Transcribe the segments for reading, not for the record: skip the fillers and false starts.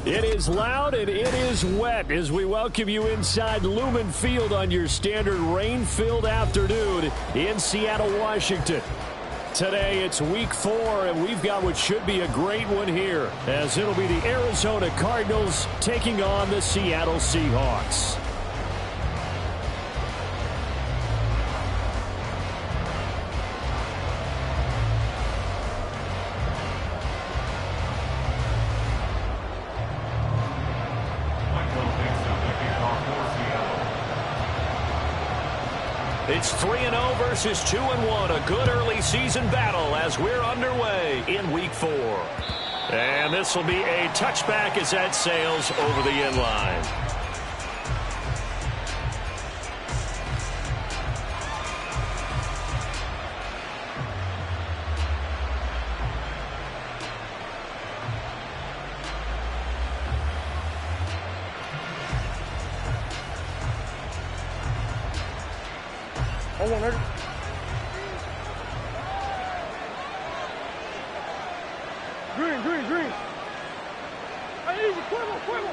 It is loud and it is wet as we welcome you inside Lumen Field on your standard rain-filled afternoon in Seattle, Washington. Today it's week 4 and we've got what should be a great one here as it'll be the Arizona Cardinals taking on the Seattle Seahawks. It's 3-0 versus 2-1, a good early season battle as we're underway in week 4. And this will be a touchback as that sails over the end line. Green. Ahí, fuego.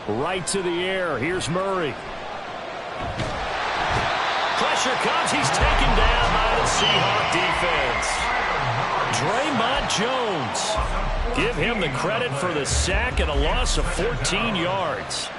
Right to the air. Here's Murray. Pressure comes. He's taken down by the Seahawk defense. Draymond Jones. Give him the credit for the sack and a loss of 14 yards.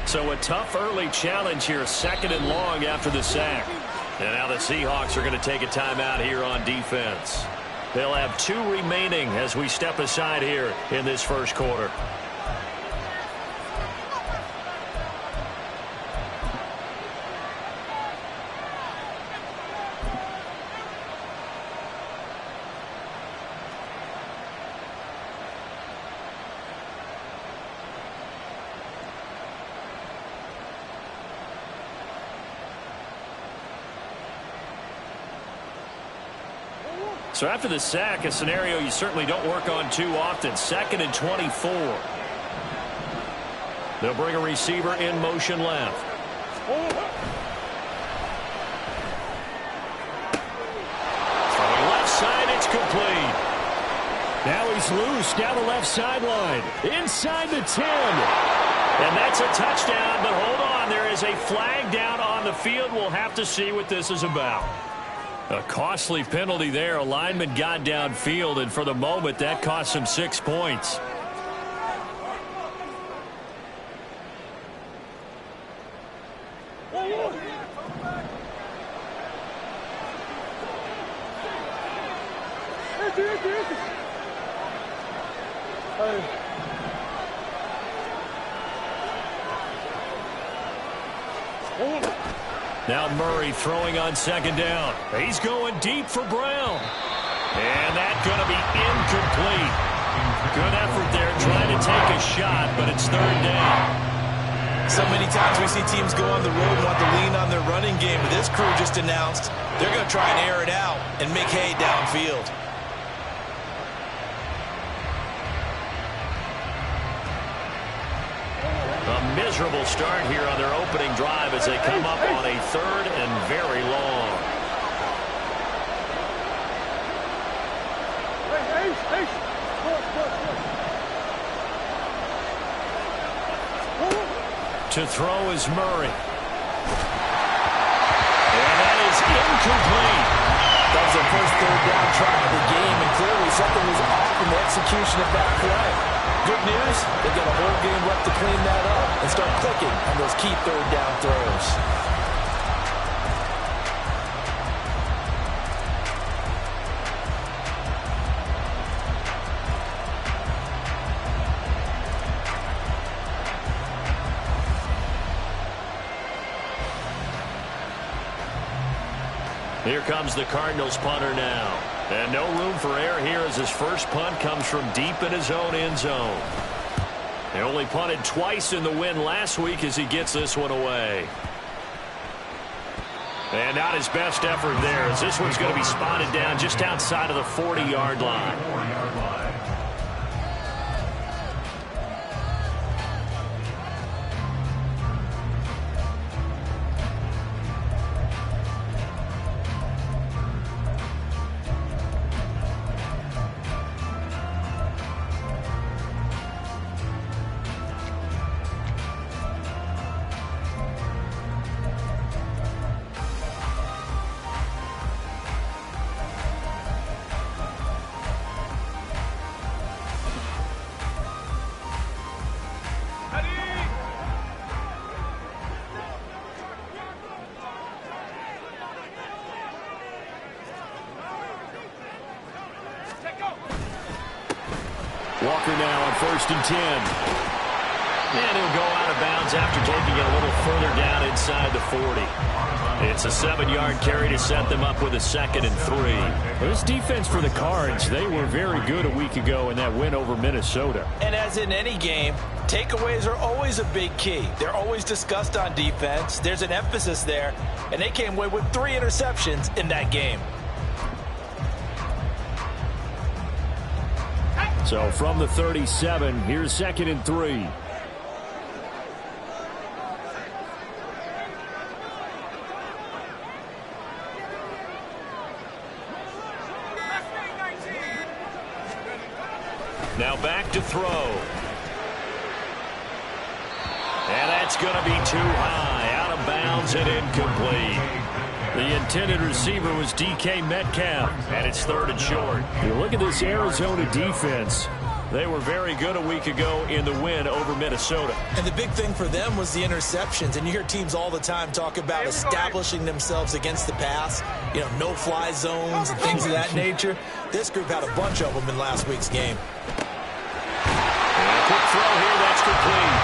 So a tough early challenge here, 2nd and long after the sack. And now the Seahawks are going to take a timeout here on defense. They'll have 2 remaining as we step aside here in this first quarter. So after the sack, a scenario you certainly don't work on too often. 2nd and 24. They'll bring a receiver in motion left. Throwing left side, it's complete. Now he's loose down the left sideline. Inside the 10. And that's a touchdown, but hold on. There is a flag down on the field. We'll have to see what this is about. A costly penalty there. A lineman got downfield, and for the moment, that cost him 6 points. Now Murray throwing on 2nd down. He's going deep for Brown. And that's going to be incomplete. Good effort there trying to take a shot, but it's 3rd down. So many times we see teams go on the road and want to lean on their running game, but this crew just announced they're going to try and air it out and make hay downfield. A miserable start here on their opening drive as they come up on a 3rd and very long. To throw is Murray. And that is incomplete. That was their first 3rd down try of the game, and clearly something was off in the execution of that play. Good news, they've got a whole game left to clean that up and start clicking on those key 3rd down throws. Here comes the Cardinals punter now. And no room for error here as his first punt comes from deep in his own end zone. They only punted twice in the win last week as he gets this one away. And not his best effort there, as this one's going to be spotted down just outside of the 40-yard line. Walker now on 1st and 10. And he'll go out of bounds after taking it a little further down inside the 40. It's a 7-yard carry to set them up with a 2nd and 3. Well, this defense for the Cards, they were very good a week ago in that win over Minnesota. And as in any game, takeaways are always a big key. They're always discussed on defense. There's an emphasis there, and they came away with 3 interceptions in that game. So from the 37, here's 2nd and 3. Now back to throw. And that's going to be too high, out of bounds and incomplete. The intended receiver was DK Metcalf, and it's 3rd and short. You look at this Arizona defense. They were very good a week ago in the win over Minnesota. And the big thing for them was the interceptions. And you hear teams all the time talk about establishing themselves against the pass, you know, no-fly zones and things of that nature. This group had a bunch of them in last week's game. And a quick throw here, that's complete.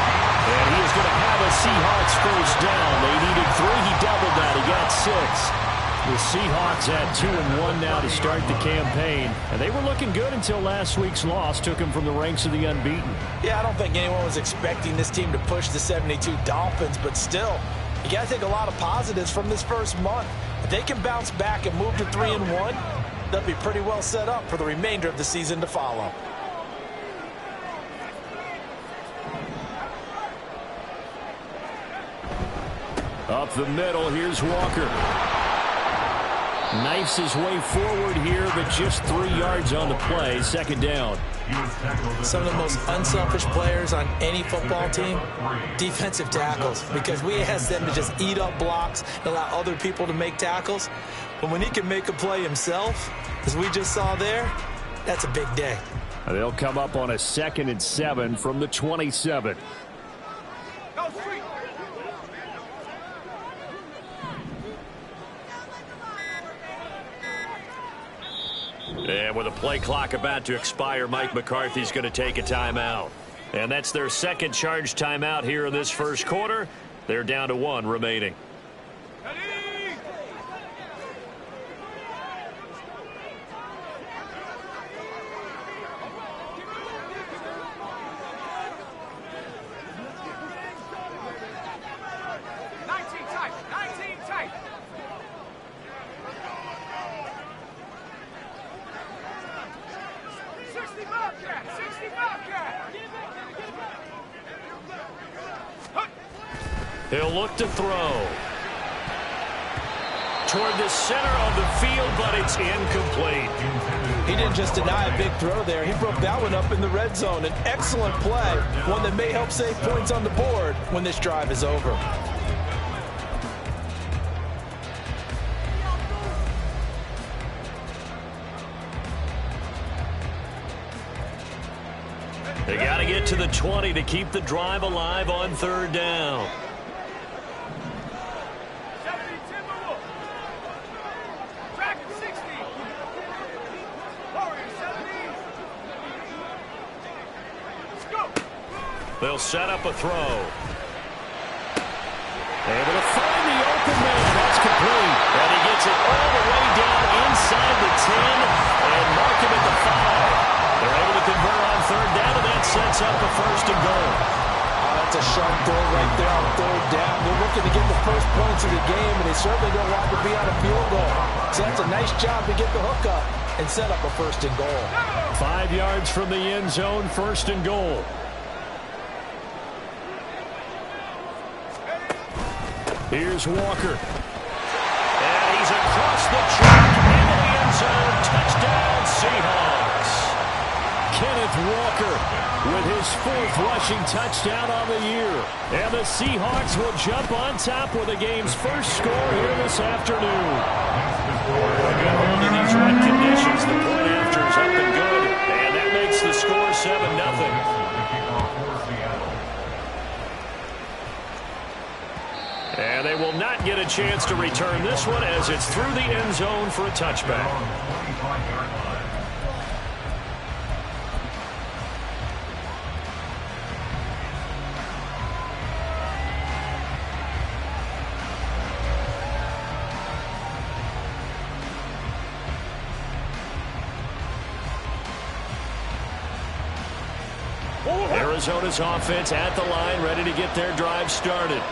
And he is going to have a Seahawks first down. They needed 3, he doubled that, he got 6. The Seahawks at 2-1 now to start the campaign. And they were looking good until last week's loss took them from the ranks of the unbeaten. Yeah, I don't think anyone was expecting this team to push the 72 Dolphins, but still, you got to take a lot of positives from this first month. If they can bounce back and move to 3-1, they'll be pretty well set up for the remainder of the season to follow. Up the middle, here's Walker. Knifes his way forward here, but just 3 yards on the play. 2nd down. Some of the most unselfish players on any football team, defensive tackles, because we ask them to just eat up blocks and allow other people to make tackles. But when he can make a play himself, as we just saw there, that's a big day. They'll come up on a 2nd and 7 from the 27. And with a play clock about to expire, Mike McCarthy's going to take a timeout. And that's their 2nd charge timeout here in this first quarter. They're down to 1 remaining. He'll look to throw. Toward the center of the field, but it's incomplete. He didn't just deny a big throw there. He broke that one up in the red zone. An excellent play, one that may help save points on the board when this drive is over. They got to get to the 20 to keep the drive alive on 3rd down. They'll set up a throw. Able to find the open man. That's complete. And he gets it all the way down inside the 10 and mark him at the 5. They're able to convert on 3rd down, and that sets up a 1st and goal. That's a sharp throw right there. here on third down. They're looking to get the first points of the game, and they certainly don't want to be on a field goal. So that's a nice job to get the hook up and set up a first and goal. 5 yards from the end zone, first and goal. Here's Walker. And he's across the track into the end zone. Touchdown, Seahawks. Kenneth Walker with his 4th rushing touchdown on the year. And the Seahawks will jump on top with the game's first score here this afternoon. Good hold in these wet conditions. The point after is up and good. And that makes the score 7-0. And they will not get a chance to return this one as it's through the end zone for a touchback. Arizona's offense at the line, ready to get their drive started.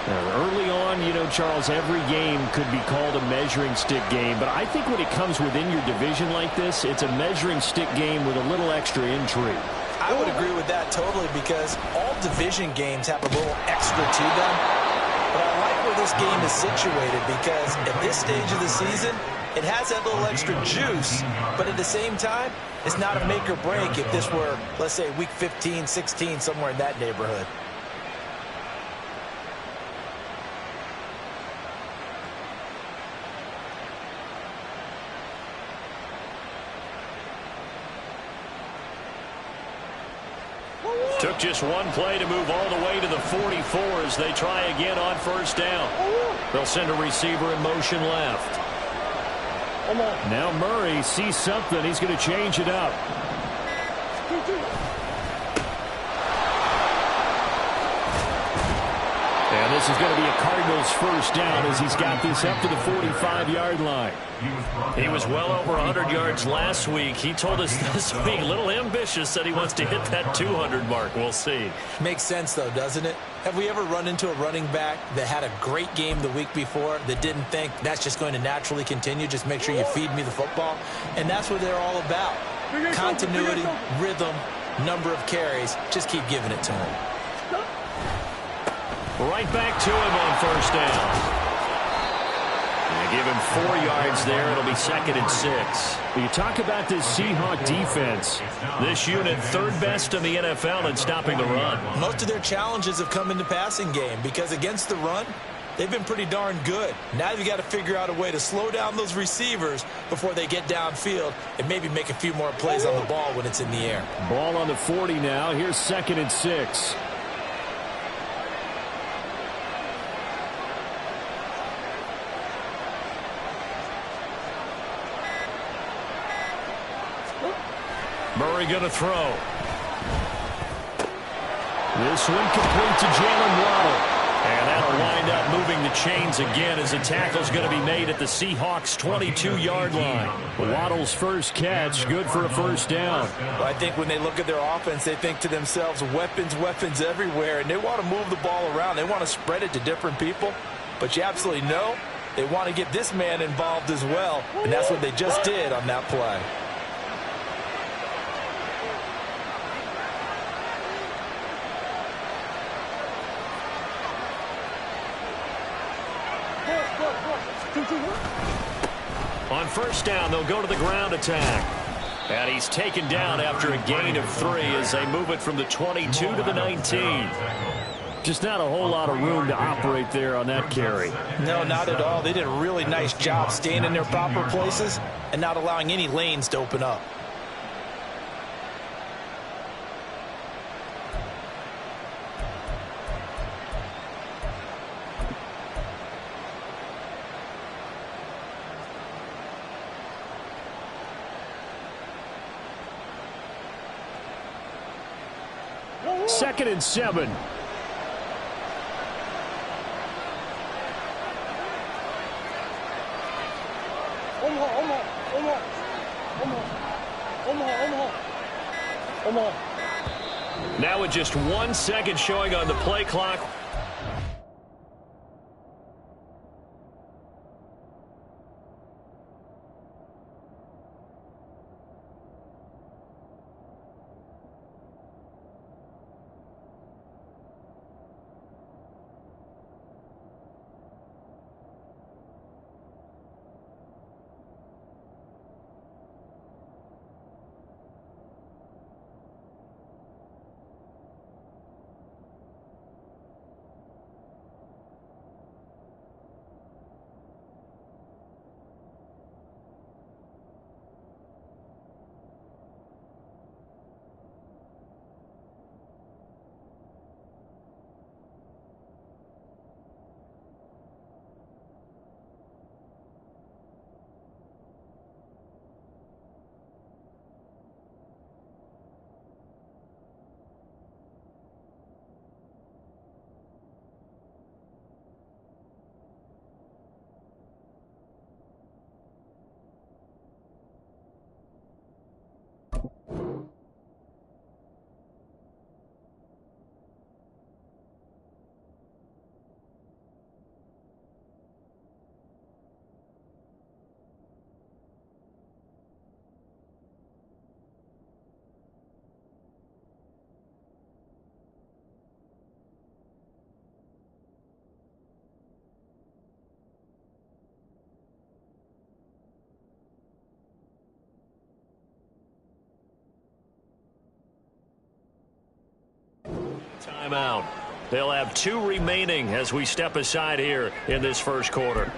Early on, you know, Charles, every game could be called a measuring stick game, but I think when it comes within your division like this, it's a measuring stick game with a little extra intrigue. I would agree with that totally because all division games have a little extra to them. But I like where this game is situated because at this stage of the season, it has that little extra juice, but at the same time, it's not a make or break if this were, let's say, week 15, 16, somewhere in that neighborhood. Took just one play to move all the way to the 44 as they try again on first down. They'll send a receiver in motion left. Now Murray sees something. He's going to change it up. And this is going to be a Cardinals first down as he's got this up to the 45-yard line. He was well over 100 yards last week. He told us this week, a little ambitious, said he wants to hit that 200 mark. We'll see. Makes sense, though, doesn't it? Have we ever run into a running back that had a great game the week before that didn't think that's just going to naturally continue? Just make sure you feed me the football. And that's what they're all about. Continuity, rhythm, number of carries. Just keep giving it to him. Right back to him on first down. They give him 4 yards there. It'll be 2nd and 6. You talk about this Seahawk defense. This unit, 3rd best in the NFL in stopping the run. Most of their challenges have come in the passing game because against the run, they've been pretty darn good. Now you've got to figure out a way to slow down those receivers before they get downfield and maybe make a few more plays on the ball when it's in the air. Ball on the 40 now. Here's 2nd and 6. Murray going to throw. This one complete to Jalen Waddle. And that'll wind up moving the chains again as the tackle's going to be made at the Seahawks' 22-yard line. Waddle's first catch, good for a first down. Well, I think when they look at their offense, they think to themselves, weapons, weapons everywhere, and they want to move the ball around. They want to spread it to different people. But you absolutely know they want to get this man involved as well, and that's what they just did on that play. On first down, they'll go to the ground attack. And he's taken down after a gain of 3 as they move it from the 22 to the 19. Just not a whole lot of room to operate there on that carry. No, not at all. They did a really nice job staying in their proper places and not allowing any lanes to open up. Second and 7. Now with just 1 second showing on the play clock, Timeout. They'll have 2 remaining as we step aside here in this first quarter.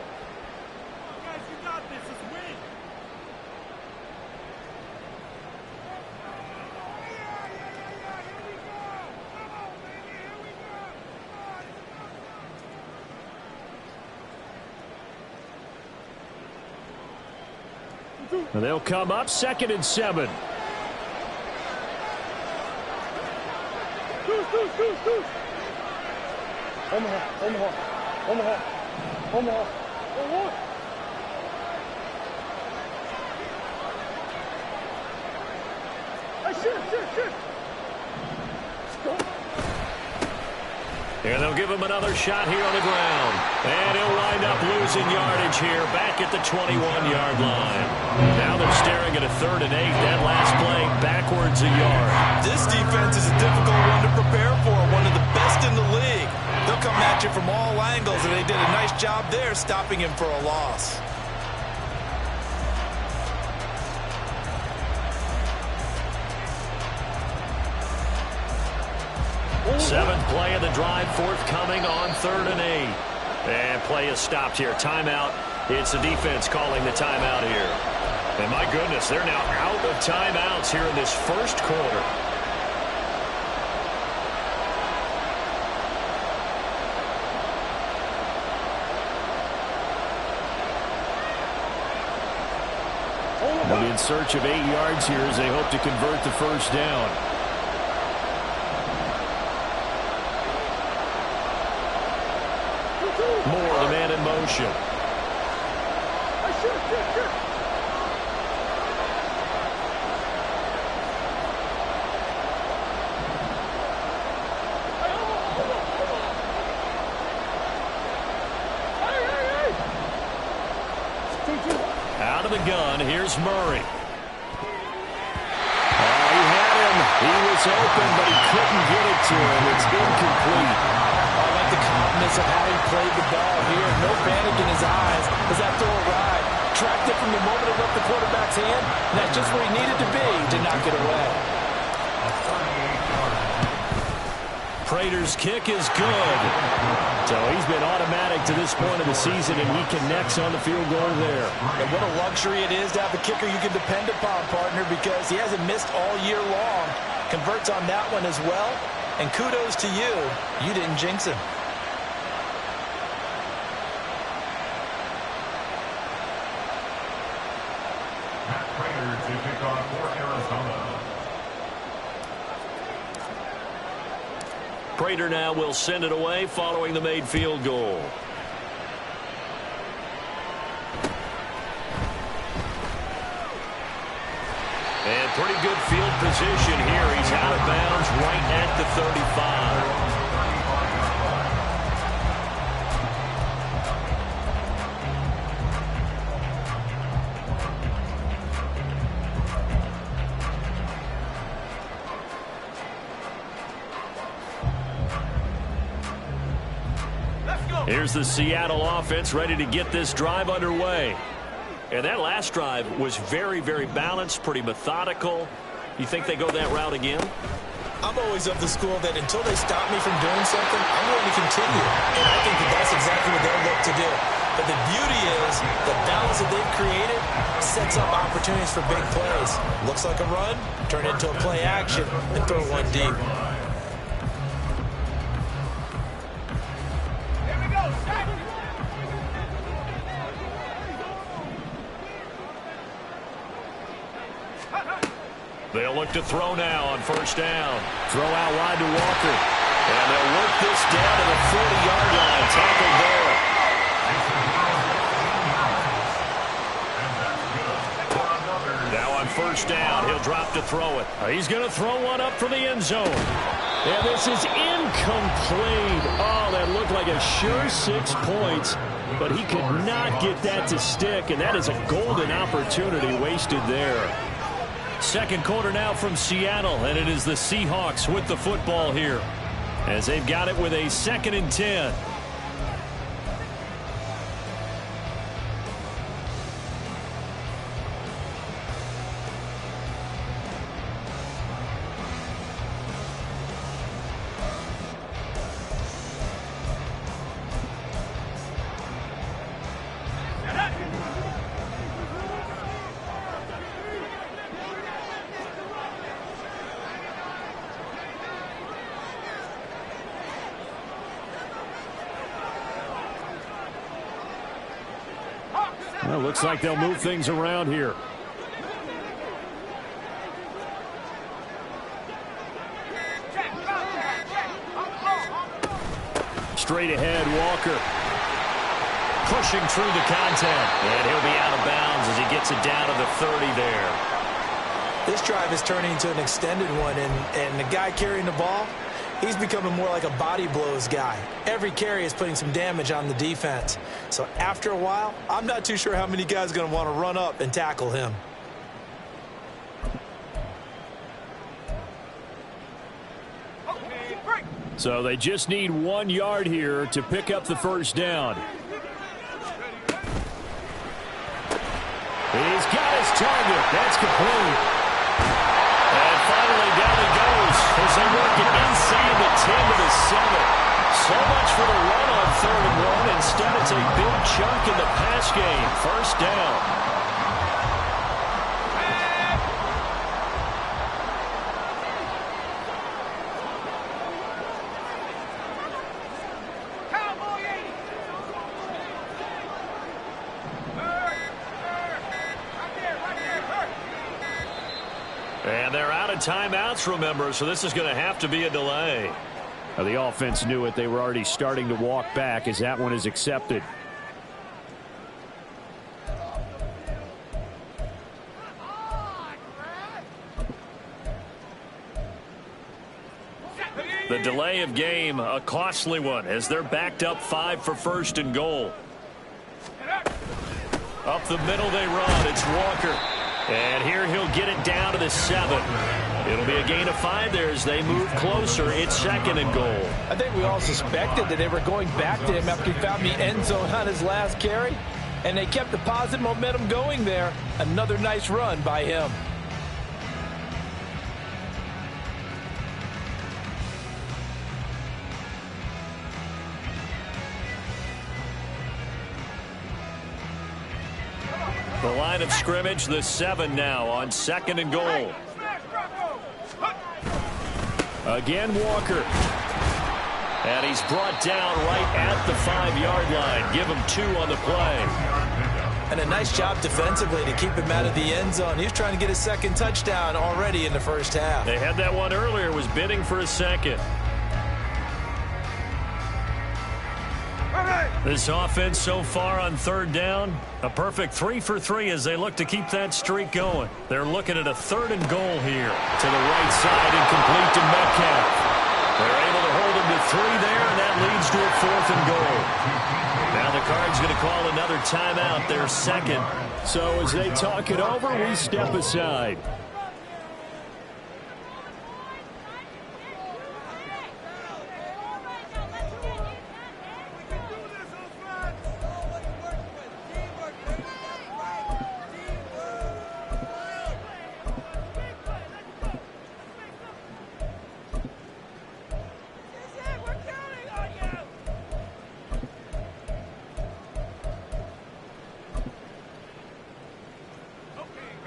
And they'll come up 2nd and 7. And they'll give him another shot here on the ground. And he'll wind up losing yardage here back at the 21-yard line. Now they're staring at a 3rd and 8. That last play backwards a yard. This defense is a difficult one to prepare for. One of the best in the league. They'll come at you from all angles, and they did a nice job there stopping him for a loss. 7th play of the drive forthcoming on 3rd and 8. And play is stopped here. Timeout. It's the defense calling the timeout here. And my goodness, they're now out of timeouts here in this first quarter. They'll be in search of 8 yards here as they hope to convert the first down. Moore, the man in motion. Out of the gun, here's Murray. He had him. He was open, but he couldn't get it to him. It's incomplete. I like the calmness of how he played the ball here. No panic in his eyes as that throw arrived. Tracked it from the moment it left the quarterback's hand. And that's just where he needed to be to knock it away. Prater's kick is good. So he's been automatic to this point of the season, and he connects on the field goal there. And what a luxury it is to have a kicker you can depend upon, partner, because he hasn't missed all year long. Converts on that one as well. And kudos to you. You didn't jinx him. Matt Prater to kick off for Arizona. Prater now will send it away following the made field goal. And pretty good field position here. He's out of bounds right at the 35. Here's the Seattle offense ready to get this drive underway. And that last drive was very, very balanced, pretty methodical. You think they go that route again? I'm always of the school that until they stop me from doing something, I'm going to continue. And I think that that's exactly what they'll look to do. But the beauty is the balance that they've created sets up opportunities for big plays. Looks like a run, turn it into a play action, and throw one deep. They'll look to throw now on first down. Throw out wide to Walker. And they'll work this down to the 40-yard line. Tackled there. Now on first down, he'll drop to throw it. He's going to throw one up for the end zone. And this is incomplete. Oh, that looked like a sure 6 points. But he could not get that to stick. And that is a golden opportunity wasted there. Second quarter now from Seattle, and it is the Seahawks with the football here as they've got it with a 2nd and 10. Well, looks like they'll move things around here. Straight ahead, Walker. Pushing through the contact. And he'll be out of bounds as he gets it down to the 30 there. This drive is turning into an extended one, and the guy carrying the ball, he's becoming more like a body blows guy. Every carry is putting some damage on the defense. So after a while, I'm not too sure how many guys are going to want to run up and tackle him. So they just need 1 yard here to pick up the first down. He's got his target. That's complete. And finally down he goes as they work it inside the 10 to the 7. So much for the run on 3rd and 1. Instead, it's a big chunk in the pass game. First down. And they're out of timeouts, remember, so this is going to have to be a delay. Now, the offense knew it. They were already starting to walk back as that one is accepted. The delay of game, a costly one, as they're backed up 5 for 1st and goal. Up the middle they run. It's Walker. And here he'll get it down to the 7. It'll be a gain of 5 there as they move closer. It's 2nd and goal. I think we all suspected that they were going back to him after he found the end zone on his last carry. And they kept the positive momentum going there. Another nice run by him. The line of scrimmage, the 7 now on 2nd and goal. Again, Walker. And he's brought down right at the 5-yard line. Give him 2 on the play. And a nice job defensively to keep him out of the end zone. He was trying to get a 2nd touchdown already in the first half. They had that one earlier, was bidding for a 2nd. This offense so far on 3rd down, a perfect 3 for 3 as they look to keep that streak going. They're looking at a 3rd and goal here. To the right side and complete to Metcalf. They're able to hold him to 3 there, and that leads to a 4th and goal. Now the Cards going to call another timeout, their 2nd. So as they talk it over, we step aside.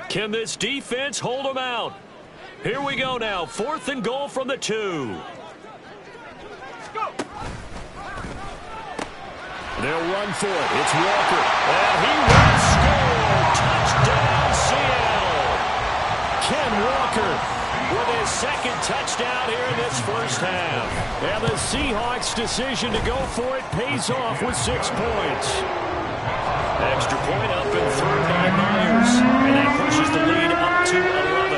Can this defense hold them out? Here we go now. 4th and goal from the 2. They'll run for it. It's Walker. And he will score. Touchdown, Seattle. Ken Walker with his 2nd touchdown here in this first half. And the Seahawks' decision to go for it pays off with 6 points. Extra point up and through by Myers. And that pushes the lead up to 11.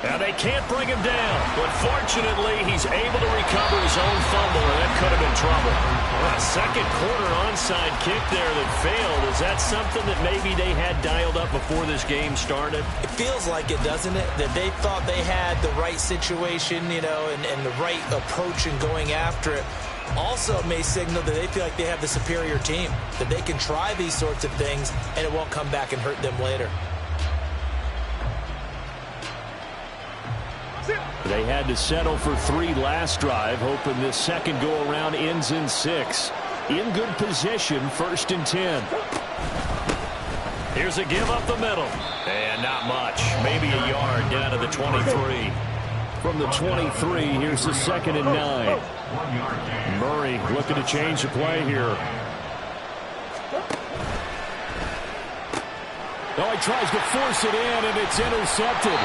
Now they can't bring him down, but fortunately he's able to recover his own fumble, and that could have been trouble. A 2nd quarter onside kick there that failed. Is that something that maybe they had dialed up before this game started? It feels like it, doesn't it? That they thought they had the right situation, you know, and the right approach in going after it. Also may signal that they feel like they have the superior team, that they can try these sorts of things and it won't come back and hurt them later. They had to settle for 3 last drive, hoping this 2nd go-around ends in 6. In good position, 1st and 10. Here's a give up the middle. And not much. Maybe a yard down to the 23. From the 23, here's the 2nd and 9. Murray looking to change the play here. Oh, he tries to force it in, and it's intercepted.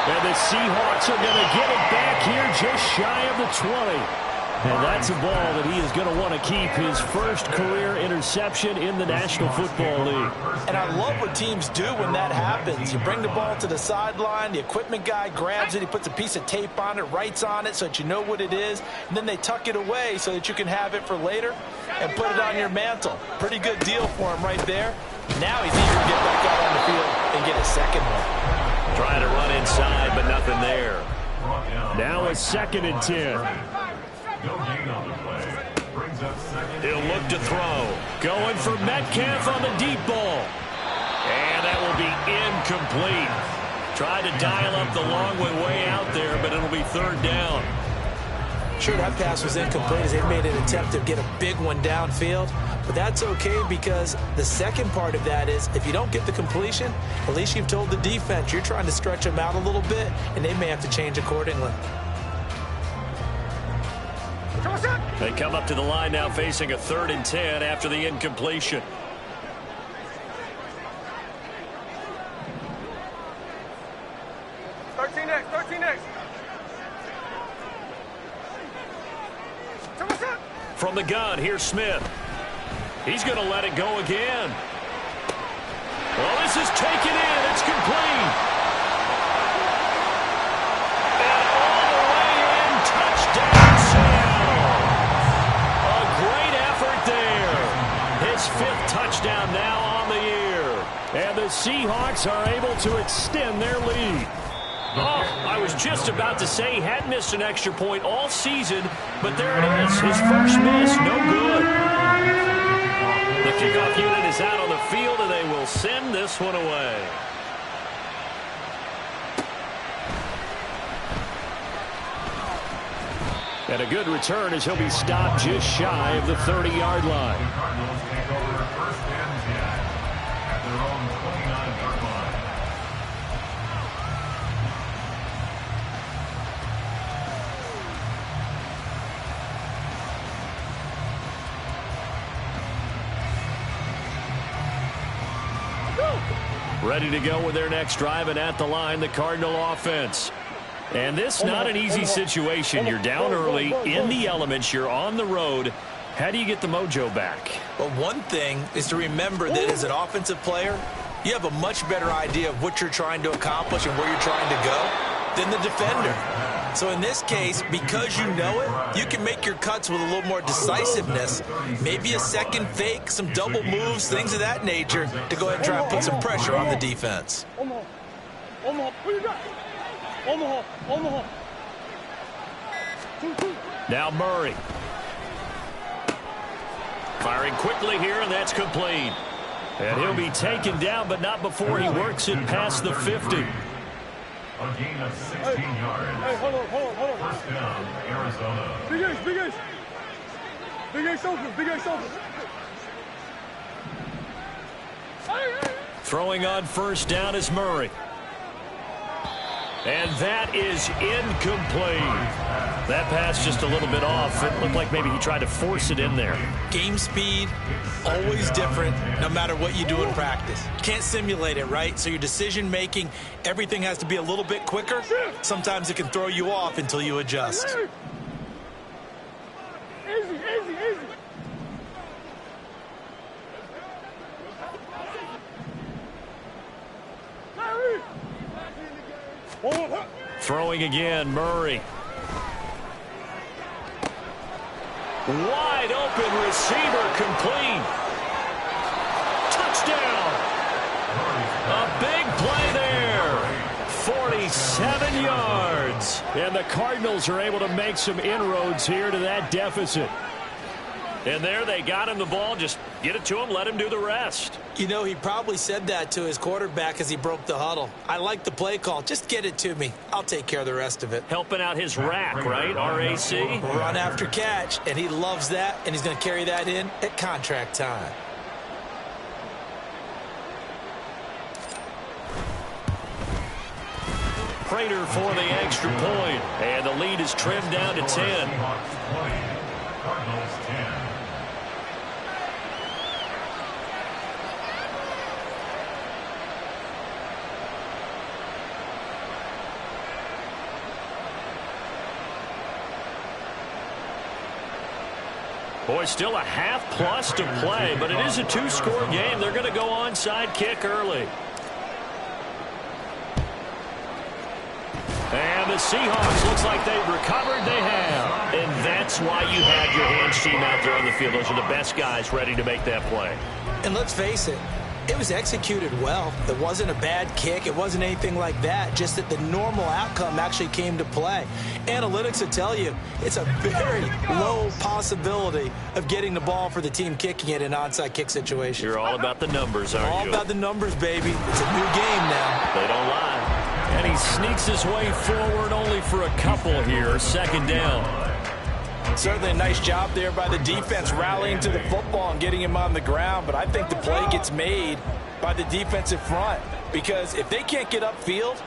And the Seahawks are going to get it back here just shy of the 20. And that's a ball that he is going to want to keep, his first career interception in the National Football League. And I love what teams do when that happens. You bring the ball to the sideline, the equipment guy grabs it, he puts a piece of tape on it, writes on it so that you know what it is, and then they tuck it away so that you can have it for later and put it on your mantle. Pretty good deal for him right there. Now he's eager to get back out on the field and get his second one. Trying to run inside, but nothing there. Now a 2nd and 10. He'll look to throw. Going for Metcalf on the deep ball. And that will be incomplete. Tried to dial up the long way out there, but it'll be 3rd down. Sure, that pass was incomplete as they made an attempt to get a big one downfield. But that's okay because the second part of that is if you don't get the completion, at least you've told the defense you're trying to stretch them out a little bit, and they may have to change accordingly. They come up to the line now facing a 3rd and 10 after the incompletion. From the gun, here's Smith. He's going to let it go again. Well, this is taken in. It's complete. And all the way in, touchdown, Seattle. A great effort there. His 5th touchdown now on the year. And the Seahawks are able to extend their lead. Oh, I was just about to say he had missed an extra point all season, but there it is. His first miss, no good. The kickoff unit is out on the field, and they will send this one away. And a good return as he'll be stopped just shy of the 30-yard line. Ready to go with their next drive, and at the line, the Cardinal offense. And this not an easy situation. You're down early, in the elements, you're on the road. How do you get the mojo back? Well, one thing is to remember that as an offensive player, you have a much better idea of what you're trying to accomplish and where you're trying to go than the defender. So in this case, because you know it, you can make your cuts with a little more decisiveness. Maybe a second fake, some double moves, things of that nature to go ahead and try and put some pressure on the defense. Now Murray. Firing quickly here, and that's complete. And he'll be taken down, but not before he works it past the 50. A gain of 16 yards. Hey, hold on. First down, Arizona. Big Ace open. Throwing on first down is Murray. And that is incomplete. That pass just a little bit off. It looked like maybe he tried to force it in there. Game speed, always different, no matter what you do in practice. You can't simulate it, right? So your decision-making, everything has to be a little bit quicker. Sometimes it can throw you off until you adjust. Easy. Throwing again, Murray. Wide open receiver, complete. Touchdown. A big play there. 47 yards. And the Cardinals are able to make some inroads here to that deficit. And there they got him the ball. Just get it to him, let him do the rest. You know, he probably said that to his quarterback as he broke the huddle. I like the play call. Just get it to me. I'll take care of the rest of it. Helping out his rack, right? R-A-C? Run after catch, and he loves that, and he's going to carry that in at contract time. Prater for the extra point. And the lead is trimmed down to 10. Boy, still a half-plus to play, but it is a two-score game. They're going to go onside kick early. And the Seahawks looks like they've recovered. They have. And that's why you had your hands team out there on the field. Those are the best guys ready to make that play. And let's face it, it was executed well. It wasn't a bad kick. It wasn't anything like that. Just that the normal outcome actually came to play. Analytics will tell you it's a very low possibility of getting the ball for the team kicking it in an onside kick situation. You're all about the numbers, aren't you? All about the numbers, baby. It's a new game now. They don't lie. And he sneaks his way forward only for a couple here. Second down. Certainly a nice job there by the defense rallying to the football and getting him on the ground. But I think the play gets made by the defensive front, because if they can't get upfield,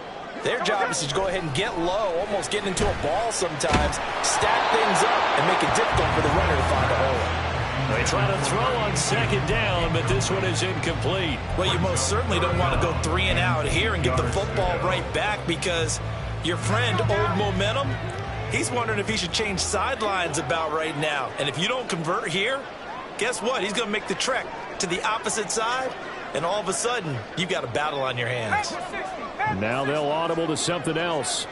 their job is to go ahead and get low, almost get into a ball sometimes, stack things up, and make it difficult for the runner to find a hole. They try to throw on second down, but this one is incomplete. Well, you most certainly don't want to go 3 and out here and get the football right back, because your friend, Old Momentum, he's wondering if he should change sidelines about right now. And if you don't convert here, guess what? He's going to make the trek to the opposite side, and all of a sudden, you've got a battle on your hands. Now they'll audible to something else.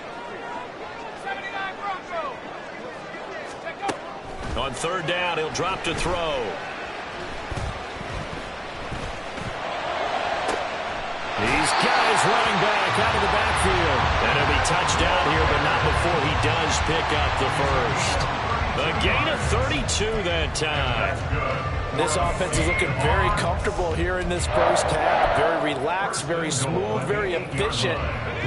On third down, he'll drop to throw. These guys running back out of the backfield. And it'll be touchdown here, but not before he does pick up the first. A gain of 32 that time. This offense is looking very comfortable here in this first half. Very relaxed, very smooth, very efficient.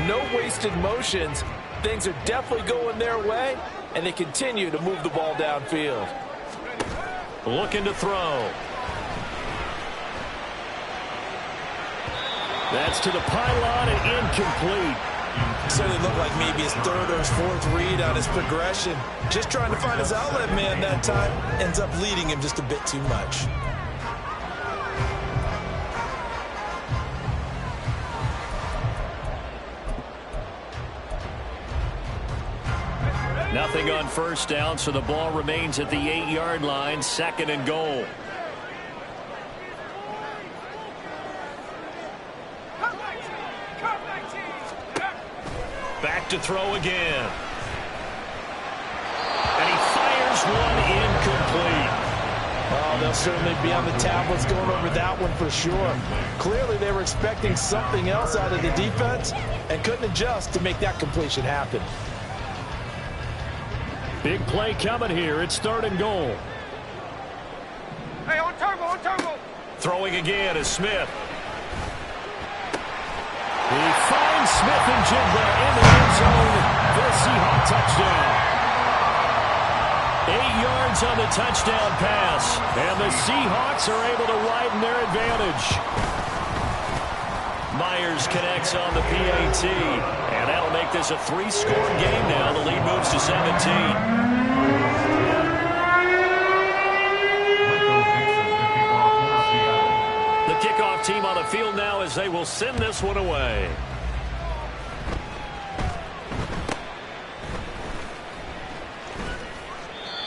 No wasted motions. Things are definitely going their way, and they continue to move the ball downfield. Looking to throw. That's to the pylon and incomplete. Certainly looked like maybe his third or his fourth read on his progression. Just trying to find his outlet man that time. Ends up leading him just a bit too much. Nothing on first down, so the ball remains at the 8-yard line, second and goal. Back to throw again. And he fires one incomplete. Oh, they'll certainly be on the tablets going over that one for sure. Clearly they were expecting something else out of the defense and couldn't adjust to make that completion happen. Big play coming here. It's third and goal. Hey, on turbo, on turbo. Throwing again is Smith. He finds Smith and Jigba in the end zone for a Seahawk touchdown. 8 yards on the touchdown pass. And the Seahawks are able to widen their advantage. Myers connects on the PAT. And that'll make this a 3-score game now. The lead moves to 17. The kickoff team on the field now as they will send this one away.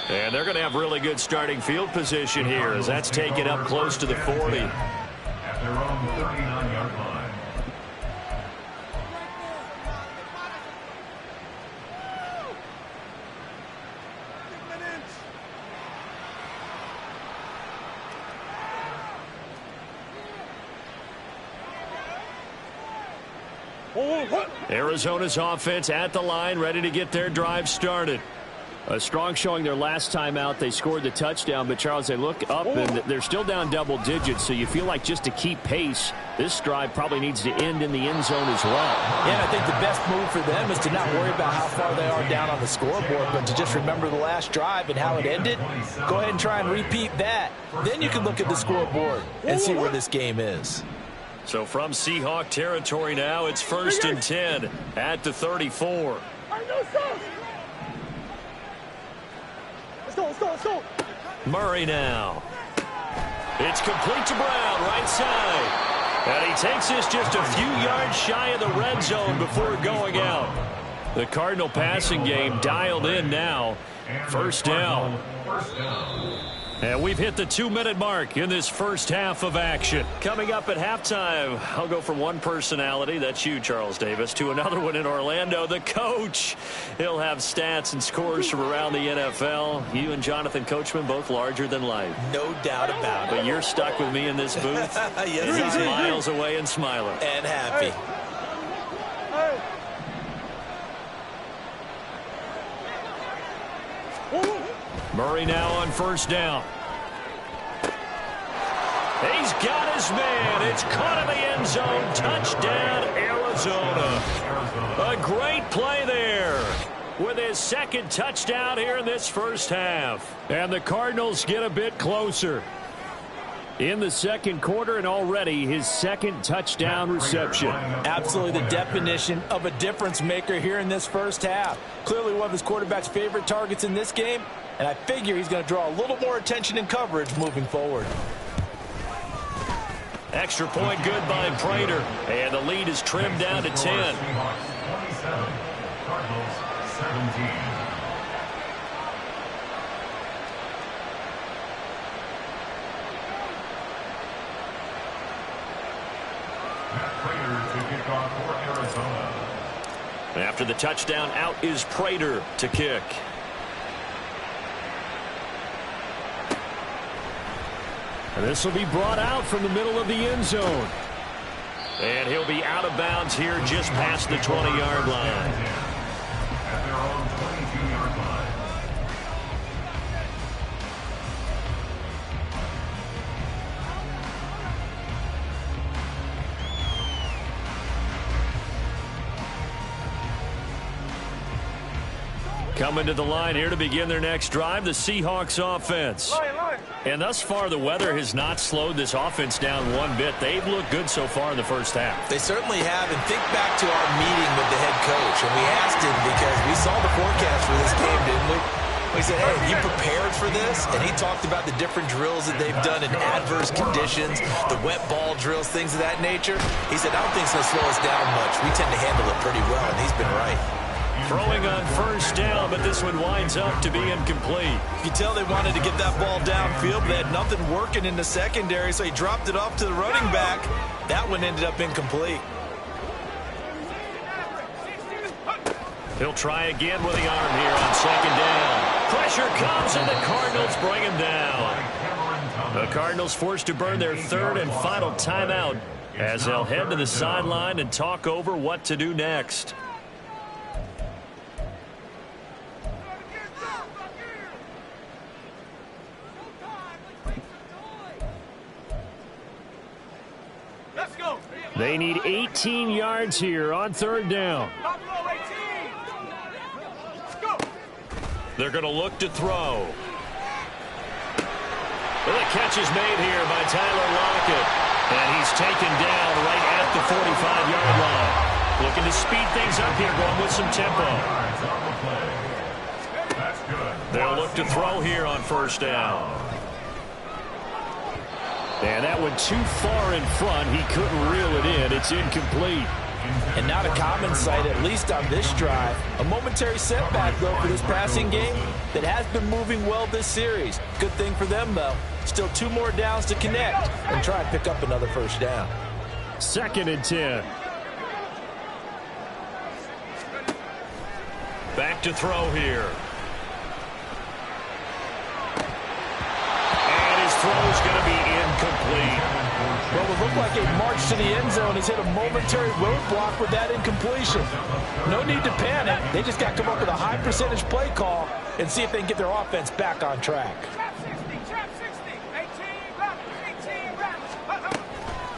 And they're going to have really good starting field position here as that's taken up close to the 40. At their own 39-yard line. Arizona's offense at the line, ready to get their drive started. A strong showing their last time out. They scored the touchdown, but, Charles, they look up, and they're still down double digits, so you feel like just to keep pace, this drive probably needs to end in the end zone as well. Yeah, I think the best move for them is to not worry about how far they are down on the scoreboard, but to just remember the last drive and how it ended. Go ahead and try and repeat that. Then you can look at the scoreboard and see where this game is. So from Seahawk territory now, it's 1st and 10 at the 34. Let's go. Murray now. It's complete to Brown, right side. And he takes this just a few yards shy of the red zone before going out. The Cardinal passing game dialed in now. 1st down. And we've hit the 2-minute mark in this first half of action. Coming up at halftime, I'll go from one personality, that's you, Charles Davis, to another one in Orlando, the coach. He'll have stats and scores from around the NFL. You and Jonathan Coachman, both larger than life. No doubt about it. But you're stuck with me in this booth. Yes, He's miles away and smiling. And happy. Murray now on 1st down. He's got his man. It's caught in the end zone. Touchdown, Arizona. A great play there with his 2nd touchdown here in this first half. And the Cardinals get a bit closer in the 2nd quarter, and already his 2nd touchdown reception. Absolutely the definition of a difference maker here in this first half. Clearly one of his quarterback's favorite targets in this game, and I figure he's going to draw a little more attention and coverage moving forward. Extra point good by Prater, and the lead is trimmed down to 10. 27, Cardinals 17. After the touchdown, out is Prater to kick. And this will be brought out from the middle of the end zone. And he'll be out of bounds here just past the 20-yard line. At their own 22-yard line. Coming to the line here to begin their next drive, the Seahawks offense. And thus far, the weather has not slowed this offense down one bit. They've looked good so far in the first half. They certainly have, and think back to our meeting with the head coach, and we asked him because we saw the forecast for this game, didn't we? We said, hey, you prepared for this? And he talked about the different drills that they've done in adverse conditions, the wet ball drills, things of that nature. He said, I don't think it's going to slow us down much. We tend to handle it pretty well, and he's been right. Throwing on 1st down, but this one winds up to be incomplete. You can tell they wanted to get that ball downfield, but they had nothing working in the secondary, so he dropped it off to the running back. That one ended up incomplete. He'll try again with the arm here on 2nd down. Pressure comes, and the Cardinals bring him down. The Cardinals forced to burn their 3rd and final timeout as they'll head to the sideline and talk over what to do next. They need 18 yards here on 3rd down. They're going to look to throw. Well, the catch is made here by Tyler Lockett. And he's taken down right at the 45-yard line. Looking to speed things up here, going with some tempo. They'll look to throw here on 1st down. And that went too far in front. He couldn't reel it in. It's incomplete. And not a common sight, at least on this drive. A momentary setback, though, for this passing game that has been moving well this series. Good thing for them, though. Still 2 more downs to connect and try and pick up another 1st down. 2nd and 10. Back to throw here. And his throw is going to be incomplete. Well, it looked like a march to the end zone has hit a momentary roadblock with that incompletion. No need to panic. They just got to come up with a high percentage play call and see if they can get their offense back on track.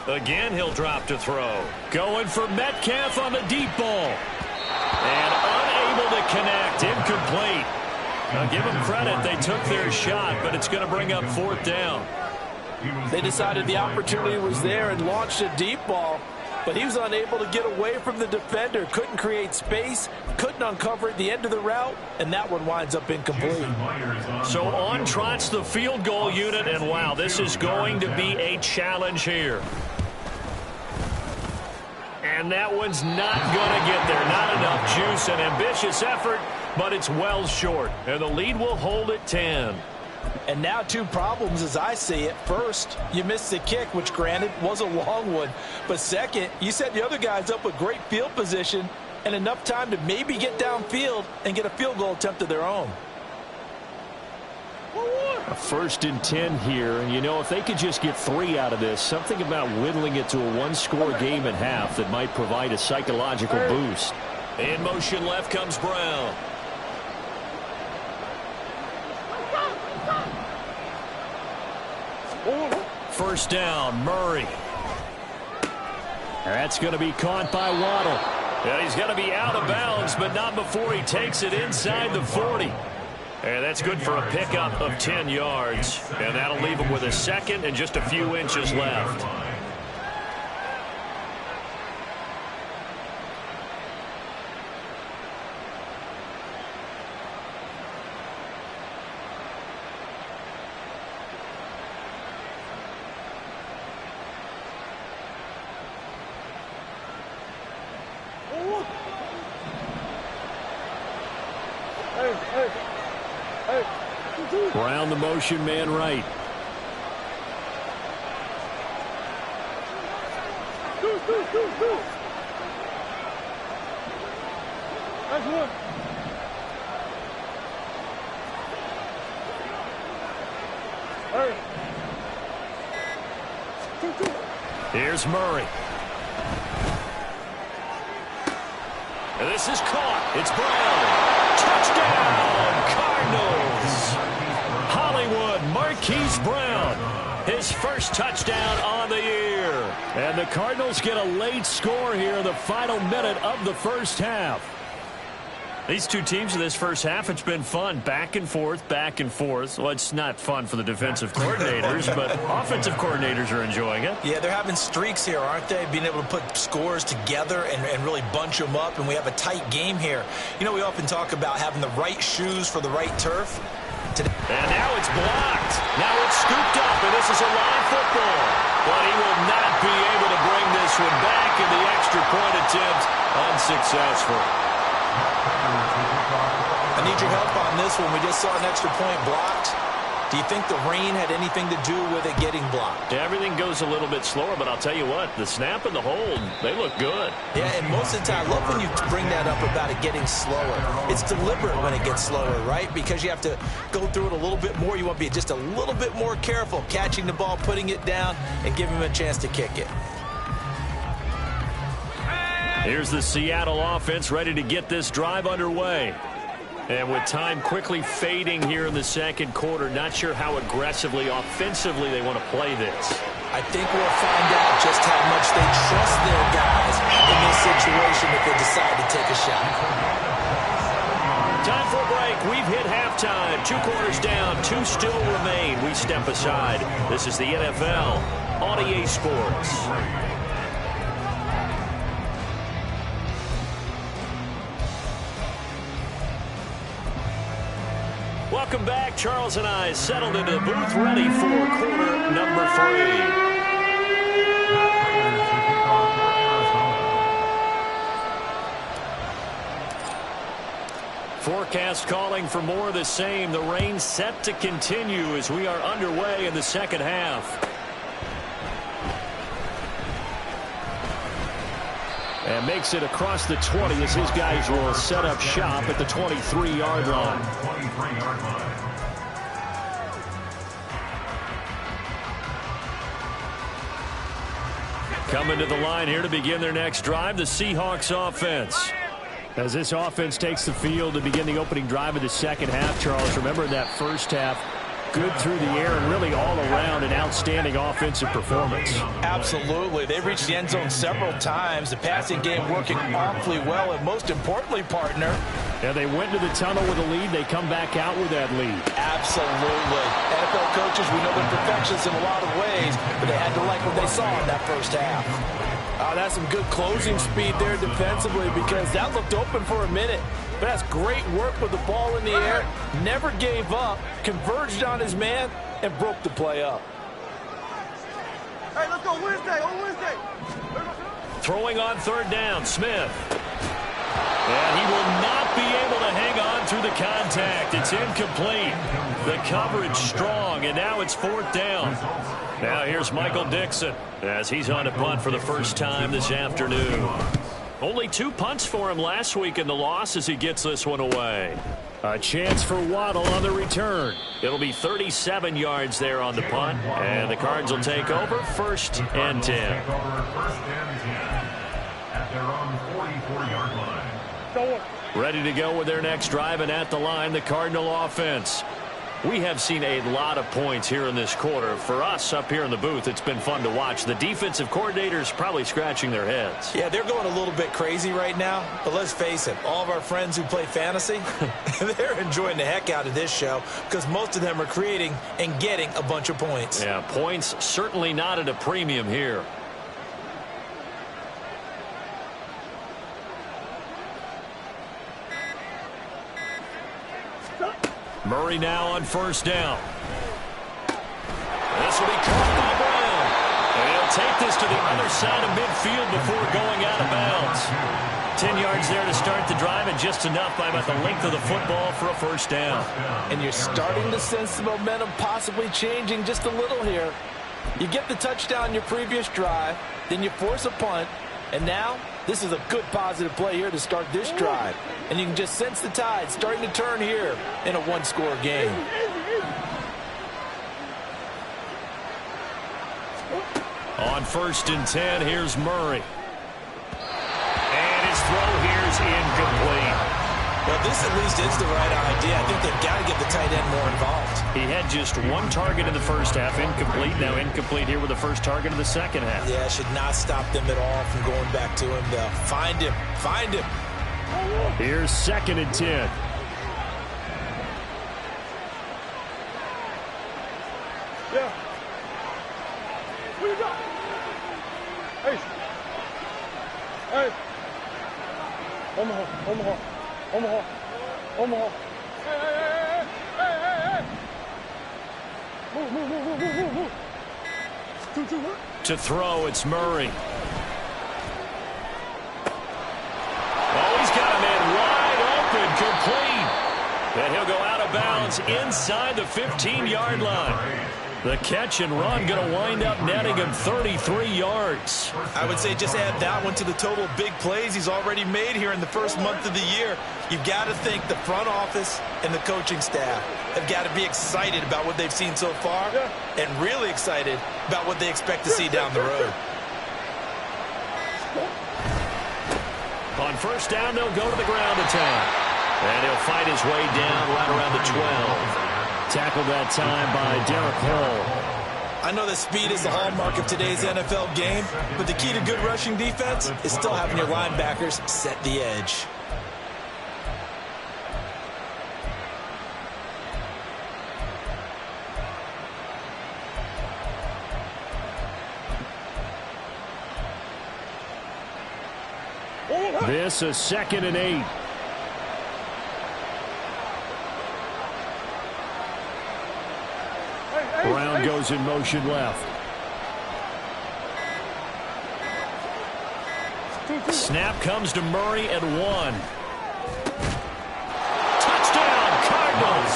Again, he'll drop to throw. Going for Metcalf on the deep ball. And unable to connect. Incomplete. Now, give them credit. They took their shot, but it's going to bring up 4th down. They decided the opportunity was there and launched a deep ball, but he was unable to get away from the defender, couldn't create space, couldn't uncover the end of the route, and that one winds up incomplete. So on trots the field goal unit, and wow, this is going to be a challenge here. And that one's not going to get there. Not enough juice. An ambitious effort, but it's well short. And the lead will hold at 10. And now two problems as I see it. First, you missed the kick, which granted was a long one. But second, you set the other guys up with great field position and enough time to maybe get downfield and get a field goal attempt of their own. A 1st and 10 here, and you know, if they could just get 3 out of this, something about whittling it to a one-score game at half that might provide a psychological boost. In motion left comes Brown. First down, Murray. That's going to be caught by Waddle. And he's going to be out of bounds, but not before he takes it inside the 40. And that's good for a pickup of 10 yards. And that'll leave him with a second and just a few inches left. Brown, the motion man right. That's one. Here's Murray. And this is caught. It's Brown. Touchdown, Cardinals. Hollywood Marquise Brown. His first touchdown on the year. And the Cardinals get a late score here in the final minute of the first half. These two teams in this first half, it's been fun. Back and forth, back and forth. Well, it's not fun for the defensive coordinators, but offensive coordinators are enjoying it. Yeah, they're having streaks here, aren't they? Being able to put scores together and really bunch them up, and we have a tight game here. You know, we often talk about having the right shoes for the right turf. And now it's blocked. Now it's scooped up, and this is a live football. But he will not be able to bring this one back, and the extra point attempt unsuccessful. I need your help on this one. We just saw an extra point blocked. Do you think the rain had anything to do with it getting blocked? Everything goes a little bit slower, but I'll tell you what, the snap and the hold, they look good. Yeah, and most of the time, I love when you bring that up about it getting slower. It's deliberate when it gets slower, right? Because you have to go through it a little bit more. You want to be just a little bit more careful catching the ball, putting it down, and giving him a chance to kick it. Here's the Seattle offense ready to get this drive underway. And with time quickly fading here in the second quarter, not sure how aggressively, offensively they want to play this. I think we'll find out just how much they trust their guys in this situation if they decide to take a shot. Time for a break. We've hit halftime. 2 quarters down, 2 still remain. We step aside. This is the NFL on EA Sports. Welcome back. Charles and I settled into the booth, ready for quarter number 3. Forecast calling for more of the same. The rain set to continue as we are underway in the second half. And makes it across the 20 as his guys will set up shop at the 23-yard line. Coming to the line here to begin their next drive, the Seahawks offense. As this offense takes the field to begin the opening drive of the second half, Charles, remember in that first half, Good through the air and really all around an outstanding offensive performance. Absolutely. They reached the end zone several times. The passing game working awfully well, and most importantly, partner. And they went to the tunnel with a lead. They come back out with that lead. Absolutely. NFL coaches, we know they're perfectionists in a lot of ways, but they had to like what they saw in that first half. That's some good closing speed there defensively, because that looked open for a minute. But that's great work with the ball in the air. Never gave up, converged on his man, and broke the play up. Hey, let's go Wednesday, on Wednesday. Throwing on third down, Smith. And he will not be able to hang on through the contact. It's incomplete. The coverage strong, and now it's fourth down. Now here's Michael Dixon as he's on a punt for the first time this afternoon. Only 2 punts for him last week in the loss as he gets this one away. A chance for Waddle on the return. It'll be 37 yards there on the punt, and the Cards will take over 1st and 10. At their own 44-yard line. Ready to go with their next drive, and at the line, the Cardinal offense. We have seen a lot of points here in this quarter. For us up here in the booth, it's been fun to watch. The defensive coordinators probably scratching their heads. Yeah, they're going a little bit crazy right now. But let's face it, all of our friends who play fantasy, they're enjoying the heck out of this show because most of them are creating and getting a bunch of points. Yeah, points certainly not at a premium here. Murray now on first down. This will be caught by Brown. And he'll take this to the other side of midfield before going out of bounds. 10 yards there to start the drive, and just enough by about the length of the football for a first down. And you're starting to sense the momentum possibly changing just a little here. You get the touchdown in your previous drive, then you force a punt, and now this is a good positive play here to start this drive. And you can just sense the tide starting to turn here in a one-score game. On 1st and 10, here's Murray. And his throw here is incomplete. Well, this at least is the right idea. I think they've got to get the tight end more involved. He had just 1 target in the first half, incomplete. Now incomplete here with the first target of the second half. Yeah, it should not stop them at all from going back to him. They'll find him. Find him. Here's 2nd and 10. Yeah. What you got? Hey. Hey. Omaha. Omaha. Omaha. Omaha. Hey, hey, hey, hey, hey, hey, hey. Move, move, move, move, move, move. Two, what? To throw, it's Murray. Oh, he's got a man wide open, complete. And he'll go out of bounds inside the 15-yard line. The catch and run going to wind up netting him 33 yards. I would say just add that one to the total big plays he's already made here in the first month of the year. You've got to think the front office and the coaching staff have got to be excited about what they've seen so far and really excited about what they expect to see down the road. On first down, they'll go to the ground attack. And he'll fight his way down right around the 12. Tackled that time by Derek Hall. I know that speed is the hallmark of today's NFL game, but the key to good rushing defense is still having your linebackers set the edge. This is 2nd and 8. Brown goes in motion left. Snap comes to Murray at 1. Touchdown, Cardinals.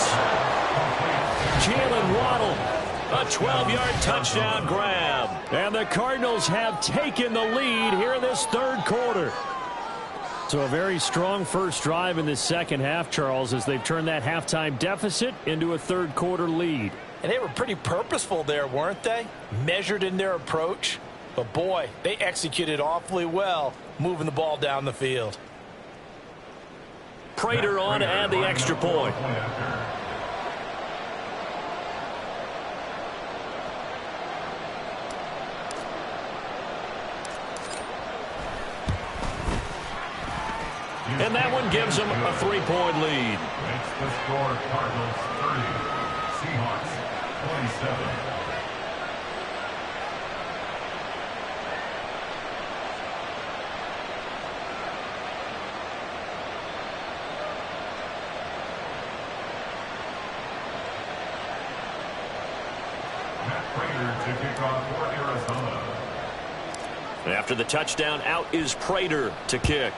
Jalen Waddle, a 12-yard touchdown grab. And the Cardinals have taken the lead here in this third quarter. So a very strong first drive in this second half, Charles, as they've turned that halftime deficit into a third quarter lead. And they were pretty purposeful there, weren't they? Measured in their approach. But, boy, they executed awfully well moving the ball down the field. Prater on to add the extra point. And that one gives them a 3-point lead. Makes the score Cardinals 30, Seahawks 27. To kick off for Arizona. After the touchdown, out is Prater to kick.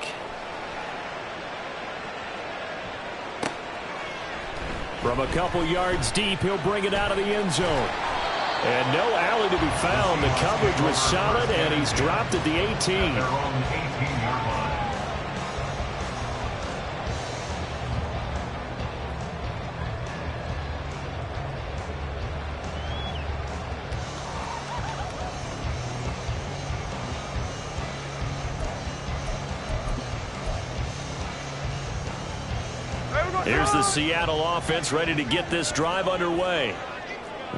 From a couple yards deep, he'll bring it out of the end zone. And no alley to be found. The coverage was solid, and he's dropped at the 18. Their own 18-yard line. Here's the Seattle offense ready to get this drive underway.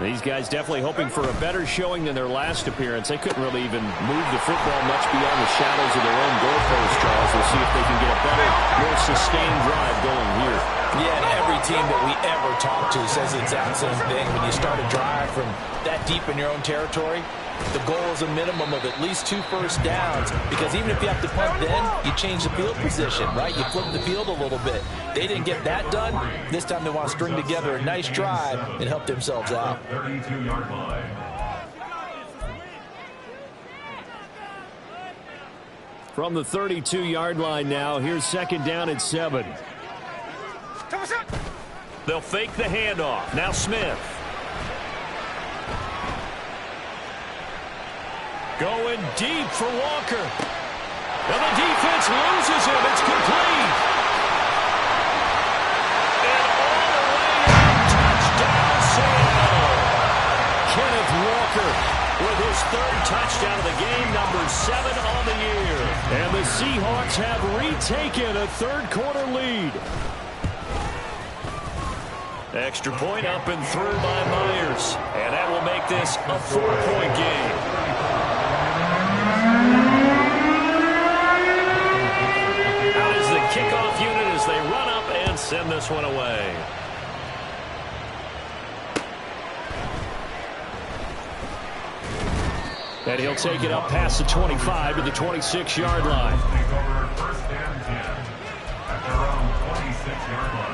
These guys definitely hoping for a better showing than their last appearance. They couldn't really even move the football much beyond the shadows of their own goalpost, Charles. We'll see if they can get a better, more sustained drive going here. Yeah, and every team that we ever talk to says the exact same thing. When you start a drive from that deep in your own territory, the goal is a minimum of at least 2 first downs, because even if you have to punt then, you change the field position, right? You flip the field a little bit. They didn't get that done. This time they want to string together a nice drive and help themselves out. 32-yard line. From the 32-yard line now, here's 2nd down and 7. They'll fake the handoff. Now Smith. Going deep for Walker. And the defense loses him. It's complete. And all the way out. Touchdown, Seattle. Kenneth Walker with his 3rd touchdown of the game, number 7 on the year. And the Seahawks have retaken a 3rd-quarter lead. Extra point up and through by Myers. And that will make this a 4-point game. Out is the kickoff unit as they run up and send this one away. And he'll take it up past the 25 to the 26-yard line. Take over 1st and 10 at their own 26-yard line.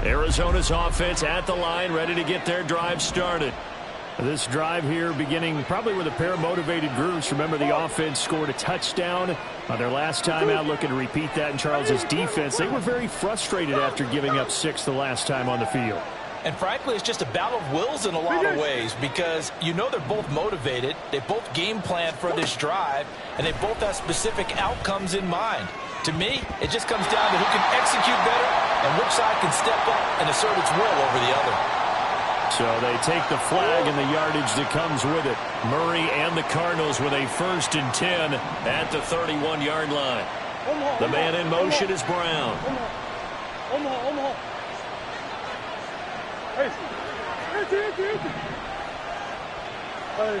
Arizona's offense at the line, ready to get their drive started. This drive here beginning probably with a pair of motivated groups. Remember, the offense scored a touchdown on their last time out, looking to repeat that in Charles's defense. They were very frustrated after giving up 6 the last time on the field. And frankly, it's just a battle of wills in a lot of ways, because you know they're both motivated, they both game planned for this drive, and they both have specific outcomes in mind. To me, it just comes down to who can execute better and which side can step up and assert its will over the other. So they take the flag and the yardage that comes with it. Murray and the Cardinals with a 1st and 10 at the 31-yard line. The man in motion is Brown. Omaha. Hey.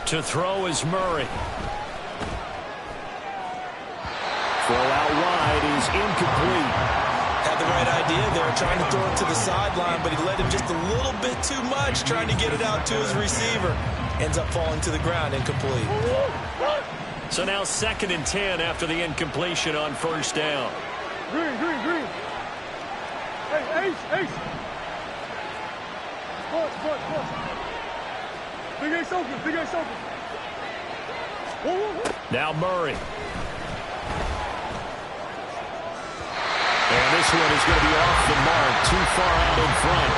To throw is Murray. Throw out wide is incomplete. Had the right idea there, trying to throw it to the sideline, but he led him just a little bit too much, trying to get it out to his receiver. Ends up falling to the ground, incomplete. So now 2nd and 10 after the incompletion on 1st down. Green. Hey, Ace. Sports. Big Ace open. Now Murray. And this one is going to be off the mark, too far out in front.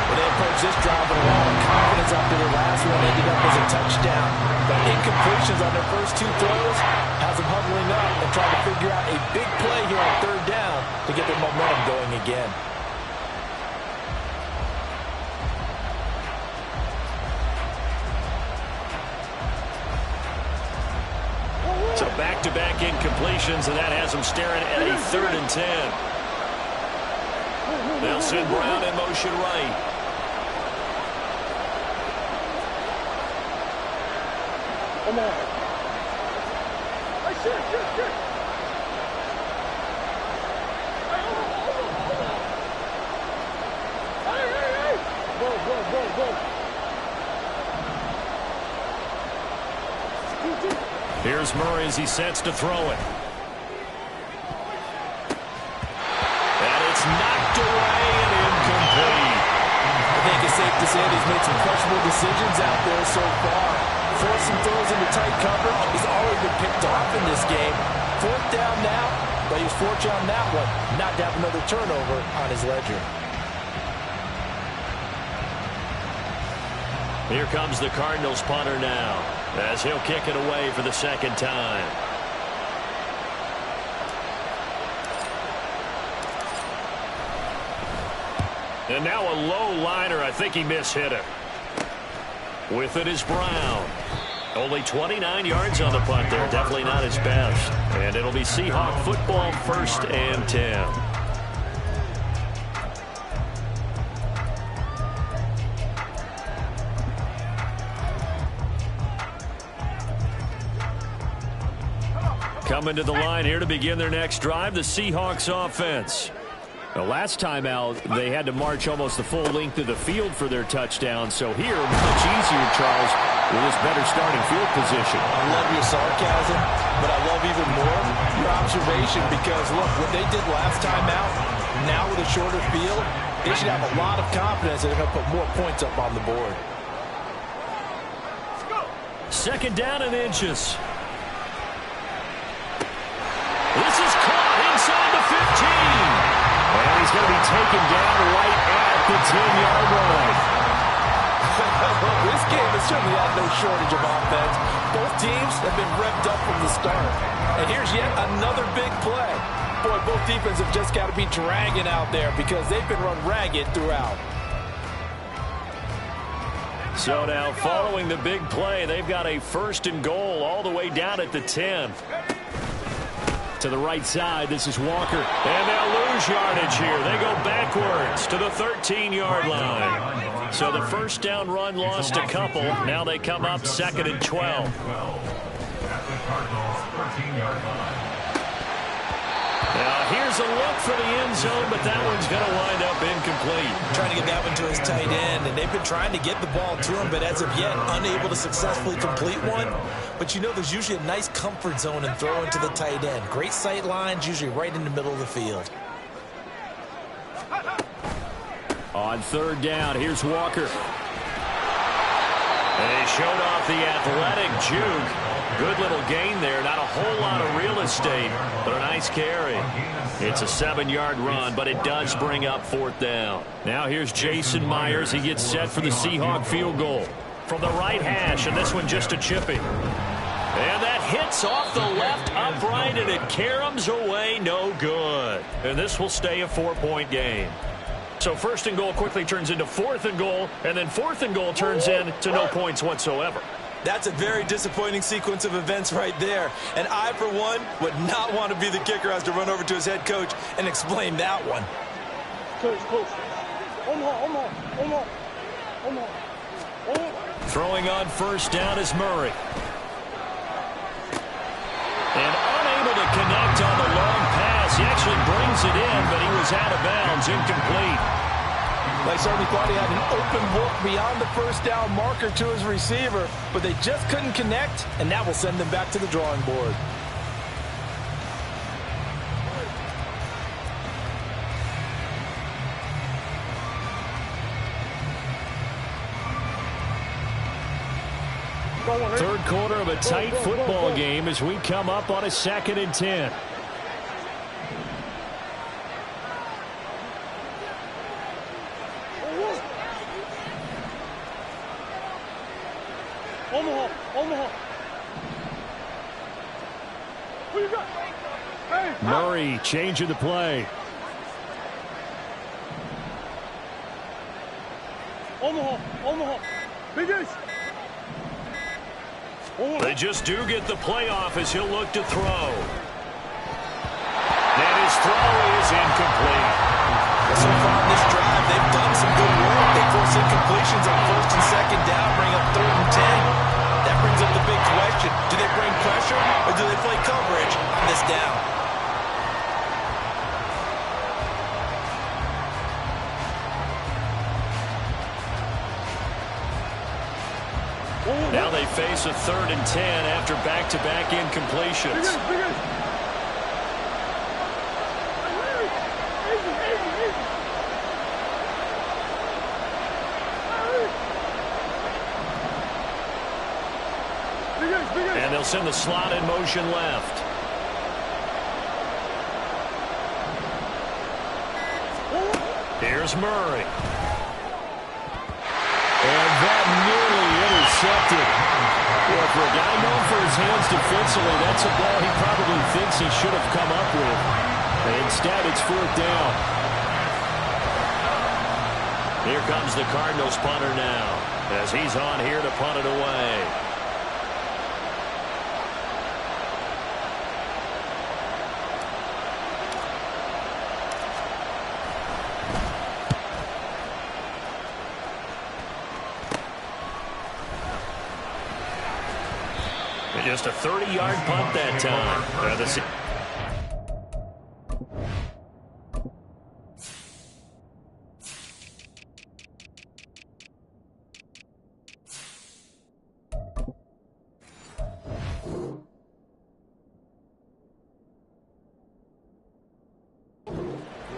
Well, they approached this drive with a lot of confidence after their last one ended up as a touchdown. But incompletions on their first 2 throws has them huddling up and trying to figure out a big play here on 3rd down to get their momentum going again. back-to-back incompletions, and that has them staring at a 3rd and 10. They'll send Brown in motion right. Come on. Hey, shit. Hey. Go. Here's Murray as he sets to throw it. And it's knocked away and incomplete. I think it's safe to say he's made some questionable decisions out there so far. Forcing throws into tight coverage. He's already been picked off in this game. 4th down now, but he's fortunate on that one not to have another turnover on his ledger. Here comes the Cardinals punter now, as he'll kick it away for the 2nd time. And now a low liner. I think he mishit it. With it is Brown. Only 29 yards on the punt there. Definitely not his best. And it'll be Seahawk football, 1st and 10. Coming to the line here to begin their next drive, the Seahawks offense. The last time out, they had to march almost the full length of the field for their touchdown. So here, much easier, Charles, with this better starting field position. I love your sarcasm, but I love even more your observation because, look, what they did last time out, now with a shorter field, they should have a lot of confidence that they're going to put more points up on the board. 2nd down and inches. This is caught inside the 15. And he's going to be taken down right at the 10-yard line. This game has certainly had no shortage of offense. Both teams have been revved up from the start. And here's yet another big play. Boy, both defenses have just got to be dragging out there because they've been run ragged throughout. So now, following the big play, they've got a 1st and goal all the way down at the 10. To the right side, this is Walker. And they'll lose yardage here. They go backwards to the 13-yard line. So the 1st down run lost a couple. Now they come up 2nd and 12. Now here's a look for the end zone, but that one's going to wind up incomplete. Trying to get that one to his tight end, and they've been trying to get the ball to him, but as of yet, unable to successfully complete one. But you know there's usually a nice comfort zone in throwing to the tight end. Great sight lines, usually right in the middle of the field. On 3rd down, here's Walker. And he showed off the athletic juke. Good little gain there. Not a whole lot of real estate, but a nice carry. It's a 7-yard run, but it does bring up 4th down. Now here's Jason Myers. He gets set for the Seahawk field goal from the right hash, and this one just a chipping. And that hits off the left upright, and it caroms away, no good. And this will stay a 4-point game. So 1st and goal quickly turns into 4th and goal, and then 4th and goal turns into no points whatsoever. That's a very disappointing sequence of events right there. And I, for one, would not want to be the kicker as to run over to his head coach and explain that one. Coach. Throwing on 1st down is Murray. And unable to connect on the long pass. He actually brings it in, but he was out of bounds, incomplete. They certainly thought he had an open look beyond the 1st down marker to his receiver, but they just couldn't connect, and that will send them back to the drawing board. Third quarter of a tight football game as we come up on a 2nd and 10. Omaha. Who you got? Hey, Murray changing the play. Omaha. Big Ace. They just do get the playoff as he'll look to throw. And his throw is incomplete. So far in this drive, they've done some good work. They force incompletions on first and second down, bring up 3rd and 10. That brings up the big question. Do they bring pressure or do they play coverage on this down? Now they face a 3rd and 10 after back-to-back incompletions. And they'll send the slot in motion left. Here's Murray. And that nearly intercepted. Well, for a guy known for his hands defensively, that's a ball he probably thinks he should have come up with. Instead, it's 4th down. Here comes the Cardinals punter now, as he's on here to punt it away. Just a 30-yard punt that time.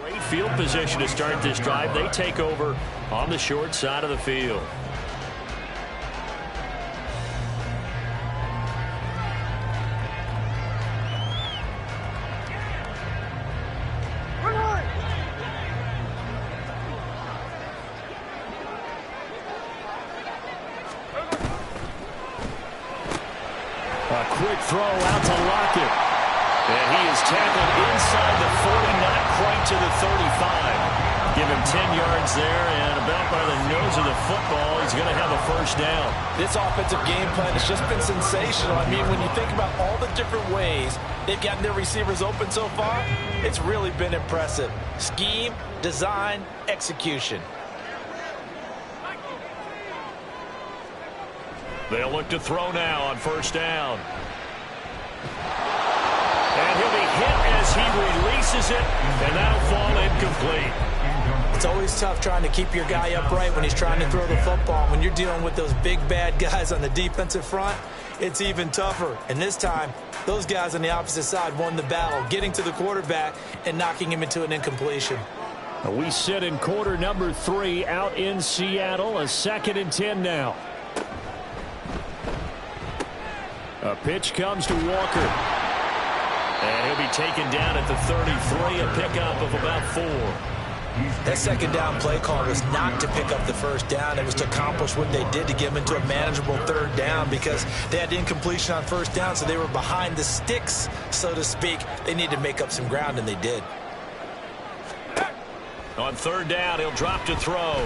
Great field position to start this drive. They take over on the short side of the field. A quick throw out to Lockett. And he is tackled inside the 40, not quite to the 35. Give him 10 yards there, and about by the nose of the football, he's going to have a 1st down. This offensive game plan has just been sensational. I mean, when you think about all the different ways they've gotten their receivers open so far, it's really been impressive. Scheme, design, execution. They'll look to throw now on 1st down. And he'll be hit as he releases it, and that'll fall incomplete. It's always tough trying to keep your guy upright when he's trying to throw the football. When you're dealing with those big, bad guys on the defensive front, it's even tougher. And this time, those guys on the opposite side won the battle, getting to the quarterback and knocking him into an incompletion. We sit in quarter number 3 out in Seattle, a 2nd and 10 now. A pitch comes to Walker. And he'll be taken down at the 33, a pickup of about 4. That 2nd down play call was not to pick up the 1st down. It was to accomplish what they did to get them into a manageable 3rd down because they had incompletion on 1st down, so they were behind the sticks, so to speak. They needed to make up some ground, and they did. On 3rd down, he'll drop to throw. A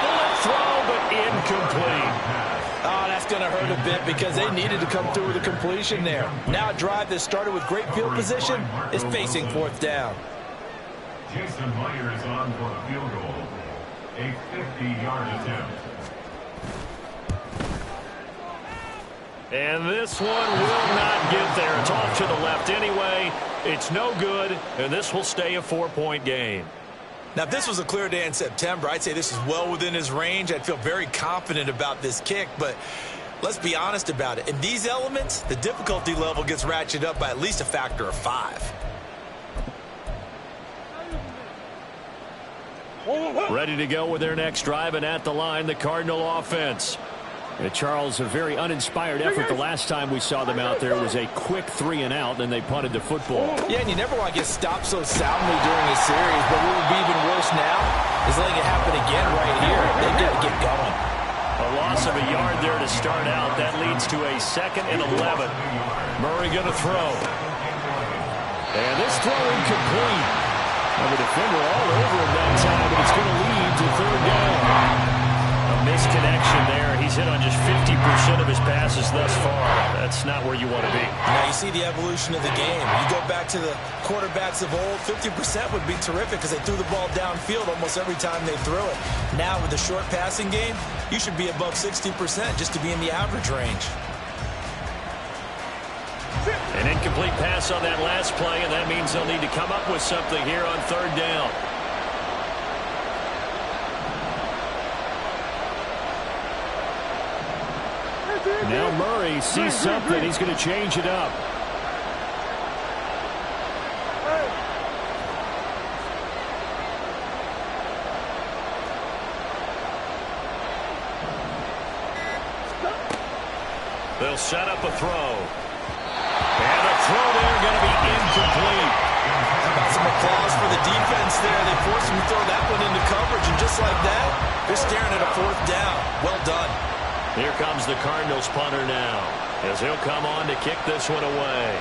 bullet throw, but incomplete. Oh, that's going to hurt a bit because they needed to come through with a completion there. Now a drive that started with great field position is facing 4th down. Jason Myers on for a field goal. A 50-yard attempt. And this one will not get there. It's off to the left anyway. It's no good, and this will stay a 4-point game. Now, if this was a clear day in September, I'd say this is well within his range. I'd feel very confident about this kick, but let's be honest about it. In these elements, the difficulty level gets ratcheted up by at least a factor of 5. Ready to go with their next drive, and at the line, the Cardinal offense. Charles, a very uninspired effort. The last time we saw them out there was a quick 3-and-out, and they punted the football. Yeah, and you never want to get stopped so soundly during a series, but what would be even worse now is letting it happen again right here. They've got to get going. A loss of a yard there to start out. That leads to a 2nd and 11. Murray going to throw. And this throw incomplete. The defender all over him that time, but it's going to lead to 3rd down. A missed connection there. He's hit on just 50% of his passes thus far. That's not where you want to be. Now you see the evolution of the game. You go back to the quarterbacks of old, 50% would be terrific because they threw the ball downfield almost every time they threw it. Now with the short passing game, you should be above 60% just to be in the average range. An incomplete pass on that last play, and that means they'll need to come up with something here on third down. Now Murray sees something. He's going to change it up. They'll set up a throw. And the throw there going to be incomplete. Got some applause for the defense there. They forced him to throw that one into coverage, and just like that, they're staring at a fourth down. Well done. Here comes the Cardinals punter now, as he'll come on to kick this one away.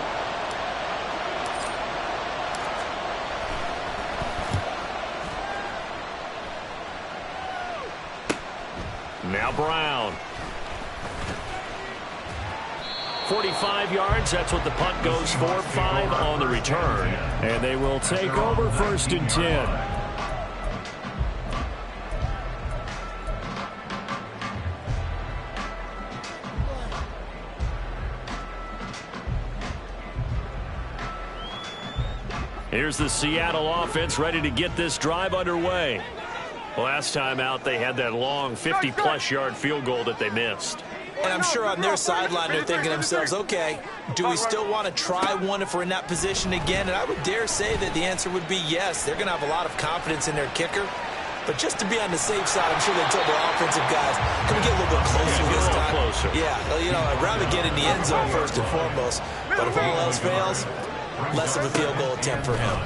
Now Brown. 45 yards, that's what the punt goes for. 5 on the return. And they will take over 1st and 10. Here's the Seattle offense ready to get this drive underway. Last time out, they had that long 50-plus yard field goal that they missed. And I'm sure on their sideline they're thinking to themselves, okay, do we still want to try one if we're in that position again? And I would dare say that the answer would be yes. They're going to have a lot of confidence in their kicker. But just to be on the safe side, I'm sure they told their offensive guys, can we get a little bit closer this time? Closer. Yeah, you know, I'd rather get in the end zone first and foremost. But if all else fails, less of a field goal attempt for him.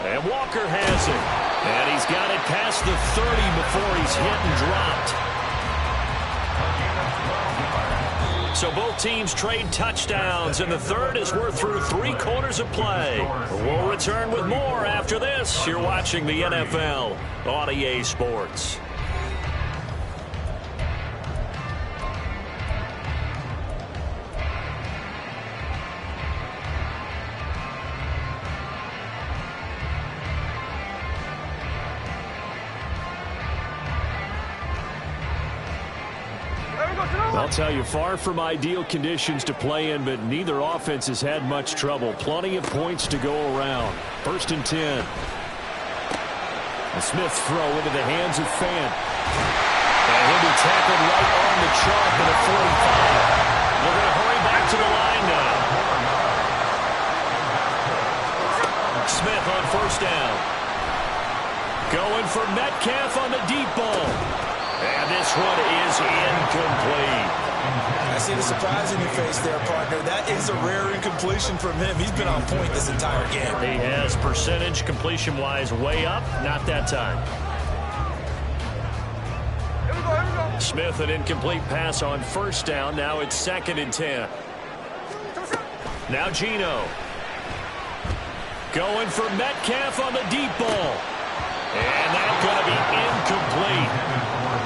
And Walker has it. And he's got it past the 30 before he's hit and dropped. So both teams trade touchdowns, and the third as we're through 3 quarters of play. We'll return with more after this. You're watching the NFL on EA Sports. I'll tell you, far from ideal conditions to play in, but neither offense has had much trouble. Plenty of points to go around. 1st and 10. A Smith throw into the hands of Fant. And he'll be tackled right on the chalk at a 45. We're going to hurry back to the line now. Smith on 1st down. Going for Metcalf on the deep ball. And this one is incomplete. I see the surprise in your face there, partner. That is a rare incompletion from him. He's been on point this entire game. He has percentage completion-wise way up. Not that time. Smith, an incomplete pass on 1st down. Now it's 2nd and 10. Now Geno. Going for Metcalf on the deep ball. And that's going to be incomplete.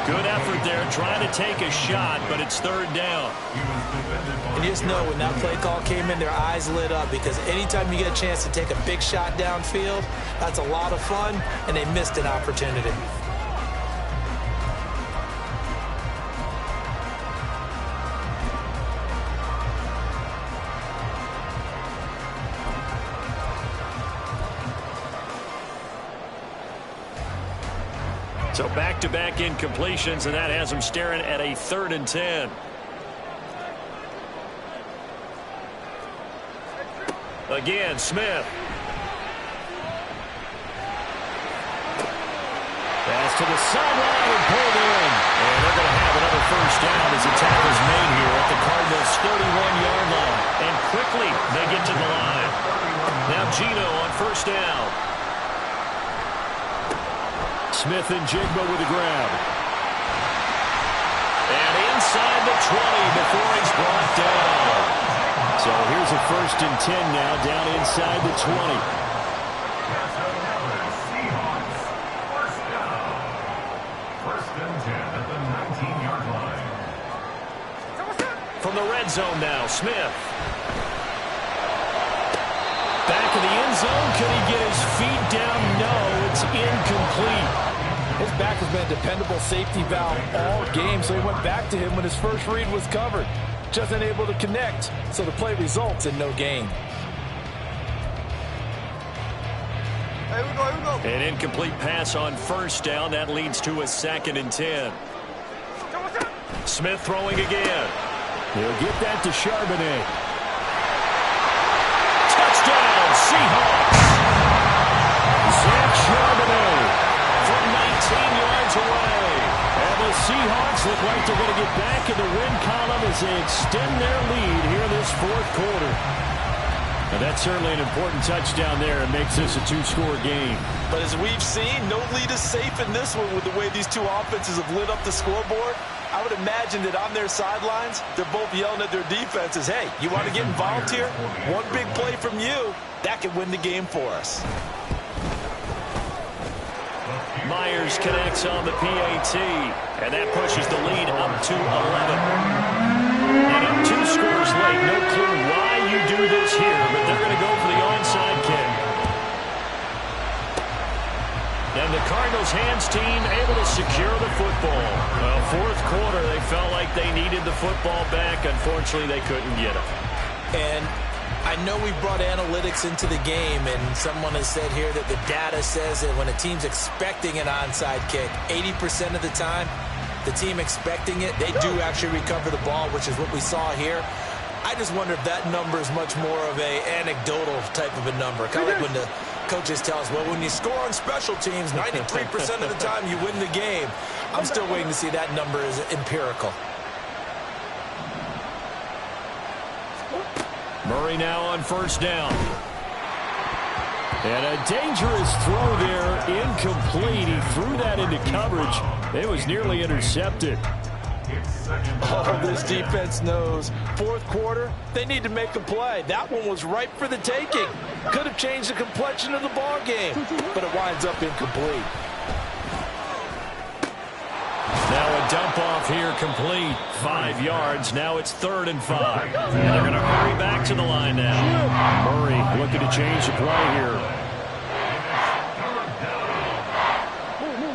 Good effort there, trying to take a shot, but it's 3rd down. And you just know when that play call came in, their eyes lit up, because anytime you get a chance to take a big shot downfield, that's a lot of fun, and they missed an opportunity. So back-to-back incompletions, and that has them staring at a 3rd and 10. Again, Smith. Pass to the sideline and pulled in. And they're going to have another 1st down as the tackle's made here at the Cardinals' 31-yard line. And quickly they get to the line. Now Geno on 1st down. Smith and Jigba with a grab. And inside the 20 before he's brought down. So here's a 1st and 10 now, down inside the 20. the red zone now. Smith. Back in the end zone. Could he get his feet down? No, it's incomplete. His back has been a dependable safety valve all game, so he went back to him when his first read was covered. Just unable to connect, so the play results in no gain. Hey, here we go. An incomplete pass on first down. That leads to a 2nd and 10. Smith throwing again. He'll get that to Charbonnet. Touchdown, Seahawks. Zach Charbonnet From 19 yards away. And the Seahawks look like they're going to get back in the win column as they extend their lead here this 4th quarter. And that's certainly an important touchdown there. It makes this a 2-score game. But as we've seen, no lead is safe in this one with the way these two offenses have lit up the scoreboard. I would imagine that on their sidelines, they're both yelling at their defenses, hey, you want to get involved here? One big play from you, that could win the game for us. Myers connects on the PAT, and that pushes the lead up to 11. And up 2 scores late. No clue why you do this here, but they're going to go for the onside kick. And the Cardinals hands team able to secure the football. Well, 4th quarter, they felt like they needed the football back. Unfortunately, they couldn't get it. And I know we brought analytics into the game, and someone has said here that the data says that when a team's expecting an onside kick, 80% of the time, the team expecting it, they do actually recover the ball, which is what we saw here. I just wonder if that number is much more of a anecdotal type of a number. Kind of like when the coaches tell us, well, when you score on special teams, 93% of the time you win the game. I'm still waiting to see that number is empirical. Murray now on first down. And a dangerous throw there, incomplete. He threw that into coverage. It was nearly intercepted. Oh, this defense knows. 4th quarter, they need to make a play. That one was ripe for the taking. Could have changed the complexion of the ball game, but it winds up incomplete. Now a dump off here complete. 5 yards. Now it's 3rd and 5. And they're going to hurry back to the line now. Murray looking to change the play here.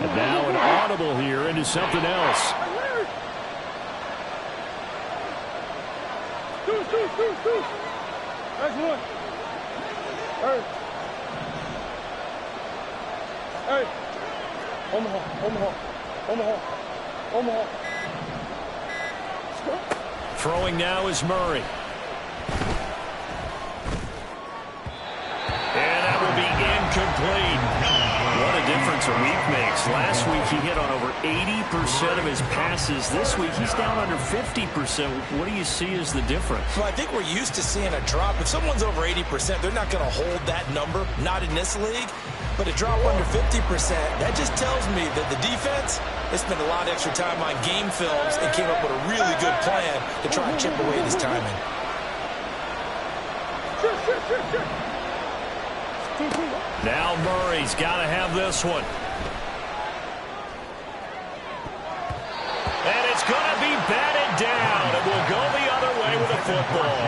And now an audible here into something else. That's one. Hey. Omaha. Throwing now is Murray. And that will be incomplete. What a difference a week makes. Last week he hit on over 80% of his passes. This week he's down under 50%. What do you see as the difference? Well, I think we're used to seeing a drop. If someone's over 80%, they're not going to hold that number, not in this league. But a drop under 50%, that just tells me that the defense, they spent a lot of extra time on game films and came up with a really good plan to try and chip away this timing. Now Murray's got to have this one. And it's going to be batted down. It will go the other way with the football.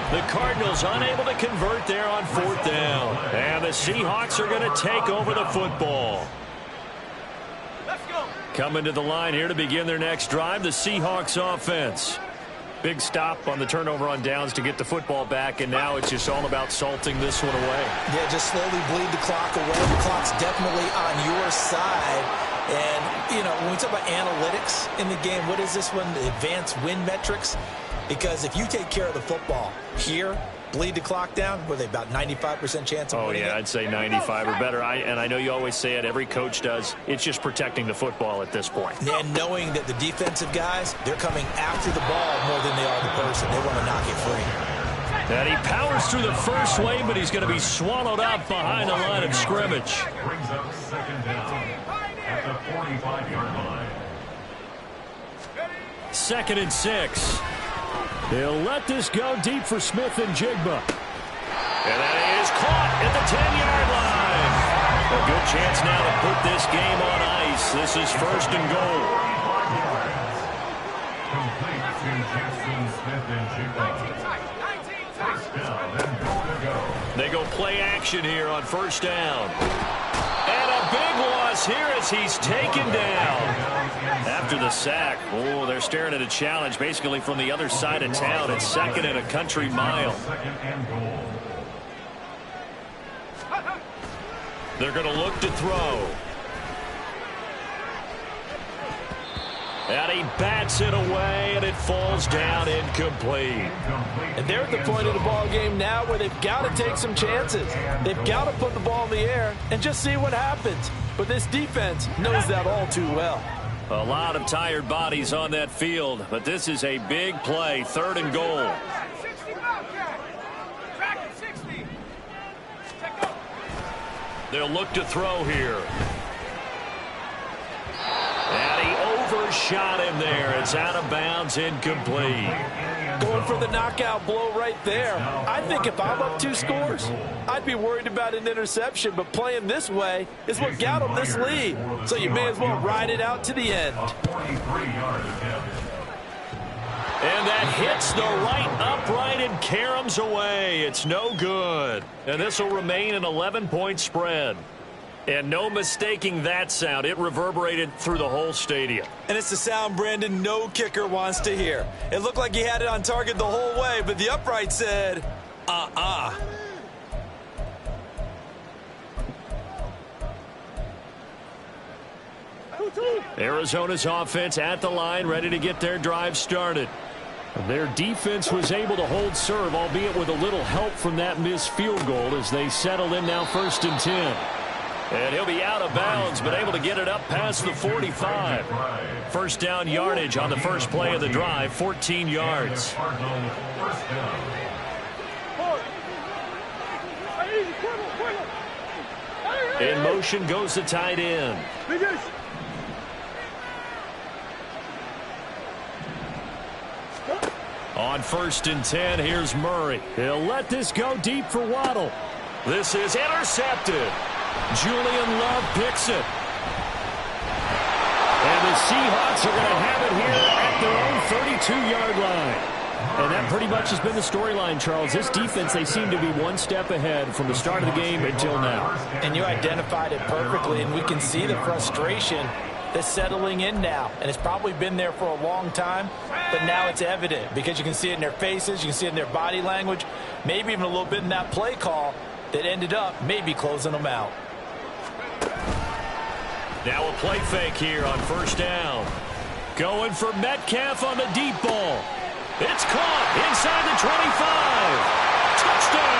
The Cardinals unable to convert there on 4th down. And the Seahawks are going to take over the football. Coming to the line here to begin their next drive, the Seahawks offense. Big stop on the turnover on downs to get the football back, and now it's just all about salting this one away. Yeah, just slowly bleed the clock away. The clock's definitely on your side. And, you know, when we talk about analytics in the game, what is this one? The advanced win metrics? Because if you take care of the football here, bleed the clock down, were they about 95% chance of winning it? I'd say 95 or better. And I know you always say it, every coach does. It's just protecting the football at this point. And knowing that the defensive guys, they're coming after the ball more than they are the person. They want to knock it free. And he powers through the first wave, but he's going to be swallowed up behind the line of scrimmage. Brings up 2nd down at the 45-yard line. 2nd and 6. He'll let this go deep for Smith and Jigba. And that is caught at the 10-yard line. A good chance now to put this game on ice. This is 1st and goal. complete to Jackson Smith and Jigba. First down and goal to go. They go play action here on first down. And a big loss here as he's taken down. After the sack, oh, they're staring at a challenge basically from the other side of town. It's second and a country mile. Second and goal. They're going to look to throw. And he bats it away, and it falls down incomplete. And they're at the point of the ball game now where they've got to take some chances. They've got to put the ball in the air and just see what happens. But this defense knows that all too well. A lot of tired bodies on that field, but this is a big play, third and goal. They'll look to throw here. And he overshot him there. It's out of bounds, incomplete. Going for the knockout blow right there. I think if I'm up 2 scores, I'd be worried about an interception, but playing this way is what got them this lead. So you may as well ride it out to the end. And that hits the right upright and caroms away. It's no good. And this will remain an 11-point spread. And no mistaking that sound. It reverberated through the whole stadium. And it's the sound Brandon no kicker wants to hear. It looked like he had it on target the whole way, but the upright said, Arizona's offense at the line, ready to get their drive started. Their defense was able to hold serve, albeit with a little help from that missed field goal as they settle in now 1st and 10. And he'll be out of bounds, but able to get it up past the 45. First down yardage on the first play of the drive, 14 yards. In motion goes the tight end. On 1st and 10, here's Murray. He'll let this go deep for Waddle. This is intercepted. Julian Love picks it. And the Seahawks are going to have it here at their own 32-yard line. And that pretty much has been the storyline, Charles. This defense, they seem to be one step ahead from the start of the game until now. And you identified it perfectly, and we can see the frustration that's settling in now. And it's probably been there for a long time, but now it's evident because you can see it in their faces, you can see it in their body language, maybe even a little bit in that play call that ended up maybe closing them out. Now a play fake here on first down. Going for Metcalf on the deep ball. It's caught inside the 25. Touchdown.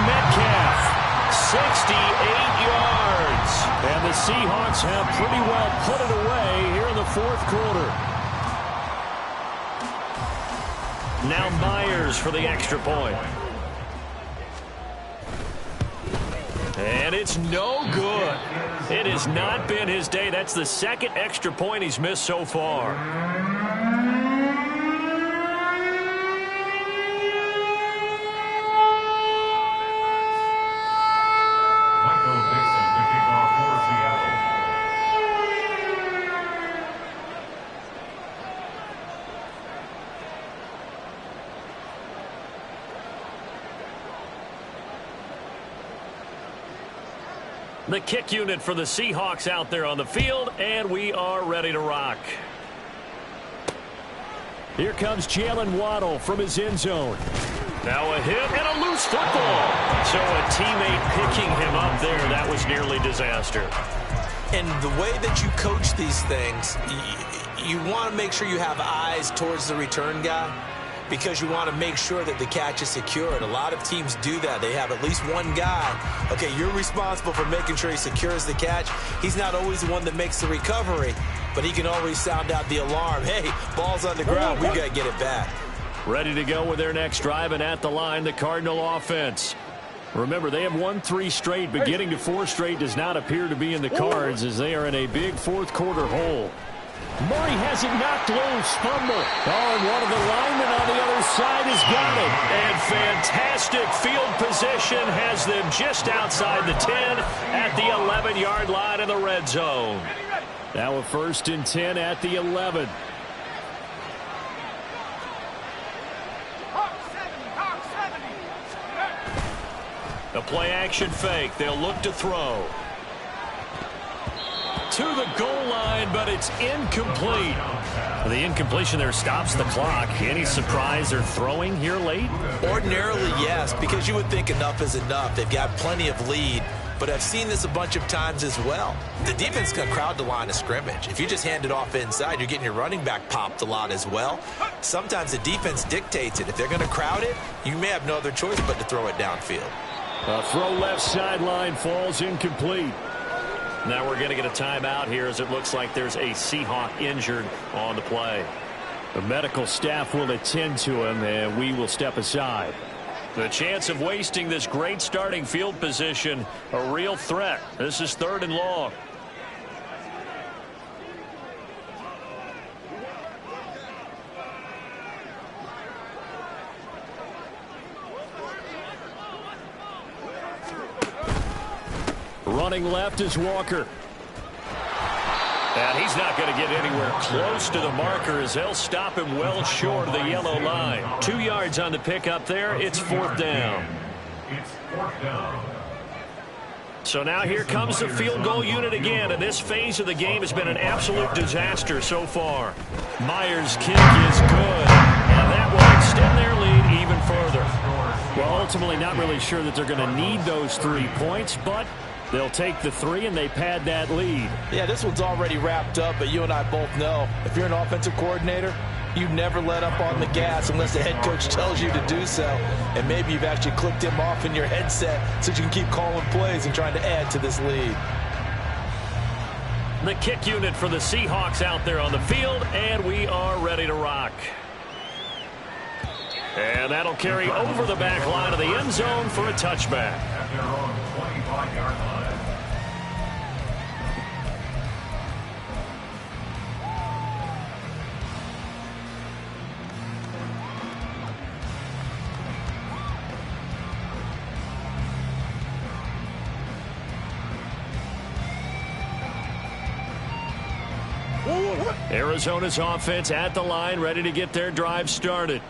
Metcalf, 68 yards. And the Seahawks have pretty well put it away here in the 4th quarter. Now Myers for the extra point. And it's no good. It has not been his day. That's the 2nd extra point he's missed so far. The kick unit for the Seahawks out there on the field, and we are ready to rock. Here comes Jalen Waddle from his end zone. Now a hit and a loose football. So a teammate picking him up there, that was nearly disaster. And the way that you coach these things, you want to make sure you have eyes towards the return guy because you want to make sure that the catch is secured. A lot of teams do that. They have at least one guy. Okay, you're responsible for making sure he secures the catch. He's not always the one that makes the recovery, but he can always sound out the alarm. Hey, ball's on the ground. We got to get it back. Ready to go with their next drive, and at the line, the Cardinal offense. Remember, they have won 3 straight, but getting to 4 straight does not appear to be in the cards as they are in a big fourth-quarter hole. Murray has it knocked loose, fumble. Oh, and one of the linemen on the other side has got it. And fantastic field position has them just outside the 10 at the 11-yard line in the red zone. Now a 1st and 10 at the 11. A play-action fake. They'll look to throw. To the goal line, but it's incomplete. The incompletion there stops the clock. Any surprise they're throwing here late? Ordinarily, yes, because you would think enough is enough. They've got plenty of lead, but I've seen this a bunch of times as well. The defense can crowd the line of scrimmage. If you just hand it off inside, you're getting your running back popped a lot as well. Sometimes the defense dictates it. If they're going to crowd it, you may have no other choice but to throw it downfield. A throw left sideline falls incomplete. Now we're going to get a timeout here as it looks like there's a Seahawk injured on the play. The medical staff will attend to him, and we will step aside. The chance of wasting this great starting field position, a real threat. This is 3rd and long. Running left is Walker. And he's not going to get anywhere close to the marker as they'll stop him well short of the yellow line. 2 yards on the pickup there. It's 4th down. It's 4th down. So now here comes the field goal unit again, and this phase of the game has been an absolute disaster so far. Myers' kick is good, and that will extend their lead even further. Well, ultimately not really sure that they're going to need those 3 points, but they'll take the 3 and they pad that lead. Yeah, this one's already wrapped up, but you and I both know if you're an offensive coordinator, you never let up on the gas unless the head coach tells you to do so. And maybe you've actually clicked him off in your headset so you can keep calling plays and trying to add to this lead. The kick unit for the Seahawks out there on the field, and we are ready to rock. And that'll carry over the back line of the end zone for a touchback. At their own 25-yard line. Arizona's offense at the line, ready to get their drive started.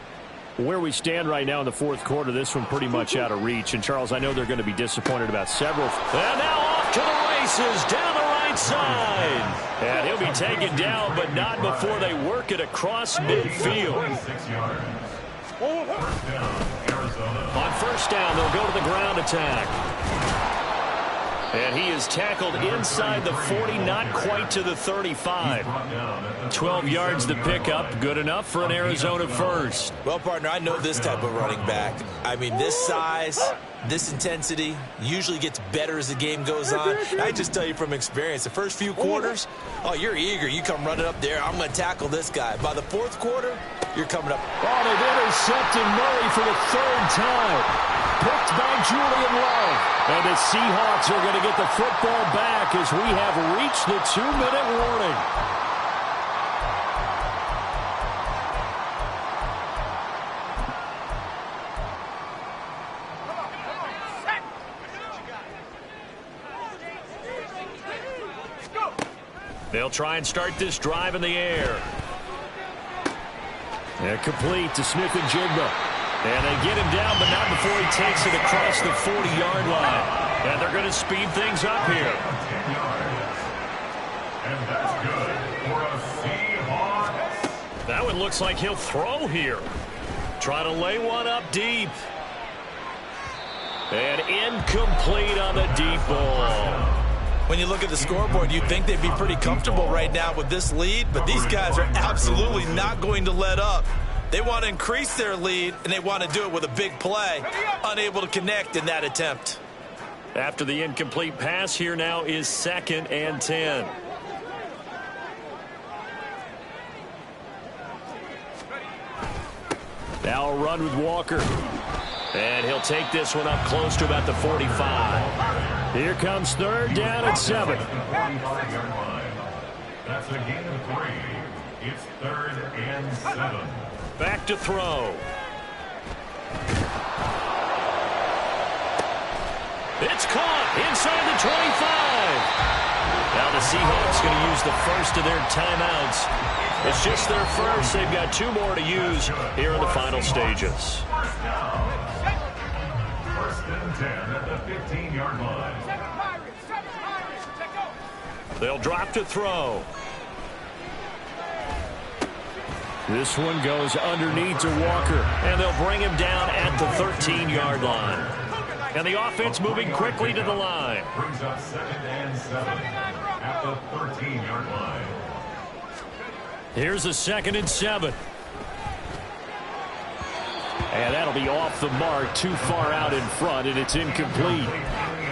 Where we stand right now in the 4th quarter, this one pretty much out of reach. And, Charles, I know they're going to be disappointed about several. And now off to the races down the right side. And he'll be taken down, but not before they work it across midfield. 6 yards. First down, Arizona. On 1st down, they'll go to the ground attack. And he is tackled inside the 40, not quite to the 35. 12 yards to pick up, good enough for an Arizona first. Well, partner, I know this type of running back. I mean, this size, this intensity usually gets better as the game goes on. And I just tell you from experience, the first few quarters, oh, you're eager. You come running up there, I'm going to tackle this guy. By the 4th quarter, you're coming up. Oh, they've intercepted Murray for the 3rd time. Picked by Julian Love. And the Seahawks are going to get the football back as we have reached the 2-minute warning. They'll try and start this drive in the air. And complete to Smith-Njigba. And they get him down, but not before he takes it across the 40-yard line. And they're going to speed things up here. 10 yards. And that's good for a Seahawks. That one looks like he'll throw here. try to lay one up deep. And incomplete on the deep ball. When you look at the scoreboard, you'd think they'd be pretty comfortable right now with this lead, but these guys are absolutely not going to let up. They want to increase their lead, and they want to do it with a big play. Unable to connect in that attempt. After the incomplete pass, here now is 2nd and 10. Now a run with Walker. And he'll take this one up close to about the 45. Here comes 3rd down and 7. That's a gain of 3. It's 3rd and 7. Back to throw. It's caught inside the 25. Now the Seahawks going to use the first of their timeouts. It's just their first. They've got 2 more to use here in the final stages. 1st and 10 at the 15-yard line. They'll drop to throw. This one goes underneath to Walker, and they'll bring him down at the 13-yard line. And the offense moving quickly to the line. Brings up 2nd and 7 at the 13-yard line. Here's a 2nd and 7. And that'll be off the mark, too far out in front, and it's incomplete.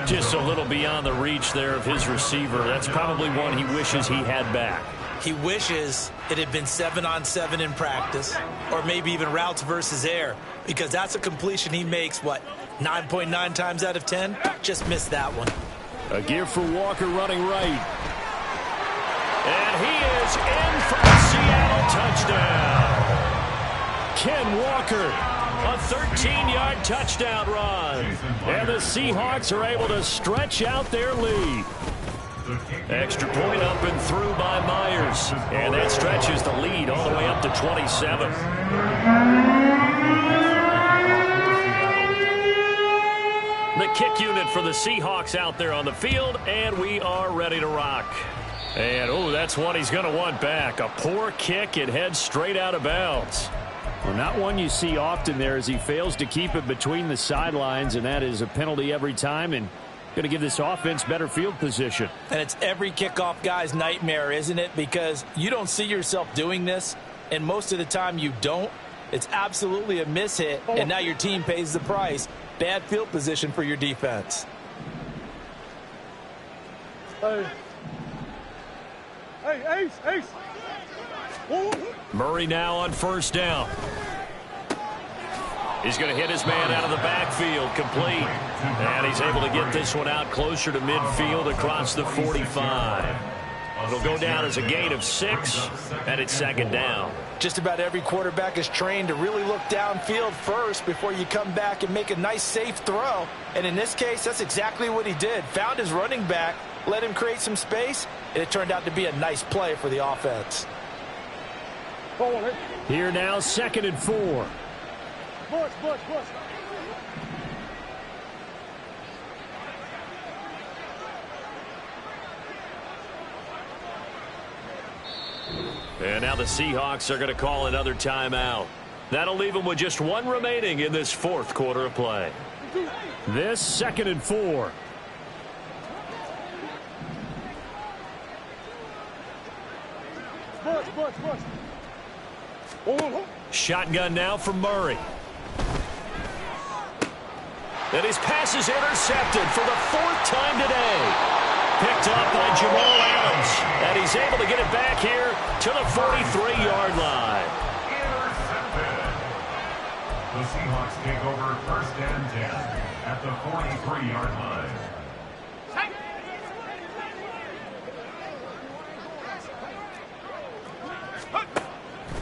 Just a little beyond the reach there of his receiver. That's probably one he wishes he had back. He wishes it had been 7-on-7 in practice, or maybe even routes versus air, because that's a completion he makes, 9.9 times out of 10? Just missed that one. A give for Walker running right. And he is in for the Seattle touchdown. Ken Walker, a 13-yard touchdown run. And the Seahawks are able to stretch out their lead. Extra point up and through by Myers. And that stretches the lead all the way up to 27. The kick unit for the Seahawks out there on the field, and we are ready to rock. And, that's one he's going to want back. A poor kick. It heads straight out of bounds. Well, not one you see often there as he fails to keep it between the sidelines, and that is a penalty every time, and going to give this offense better field position. And it's every kickoff guy's nightmare, isn't it? Because you don't see yourself doing this, and most of the time you don't. It's absolutely a mishit, and now your team pays the price. Bad field position for your defense. Hey, Ace. Murray now on 1st down. He's going to hit his man out of the backfield, complete. And he's able to get this one out closer to midfield across the 45. It'll go down as a gain of 6, and it's 2nd down. Just about every quarterback is trained to really look downfield first before you come back and make a nice, safe throw. And in this case, that's exactly what he did. Found his running back, let him create some space, and it turned out to be a nice play for the offense. Here now, 2nd and 4. Bush. And now the Seahawks are going to call another timeout. That'll leave them with just 1 remaining in this 4th quarter of play. This 2nd and 4. Bush. Shotgun now from Murray. And his pass is intercepted for the 4th time today. Picked up by Jamal Adams. And he's able to get it back here to the 43-yard line. Intercepted. The Seahawks take over 1st and 10 at the 43-yard line.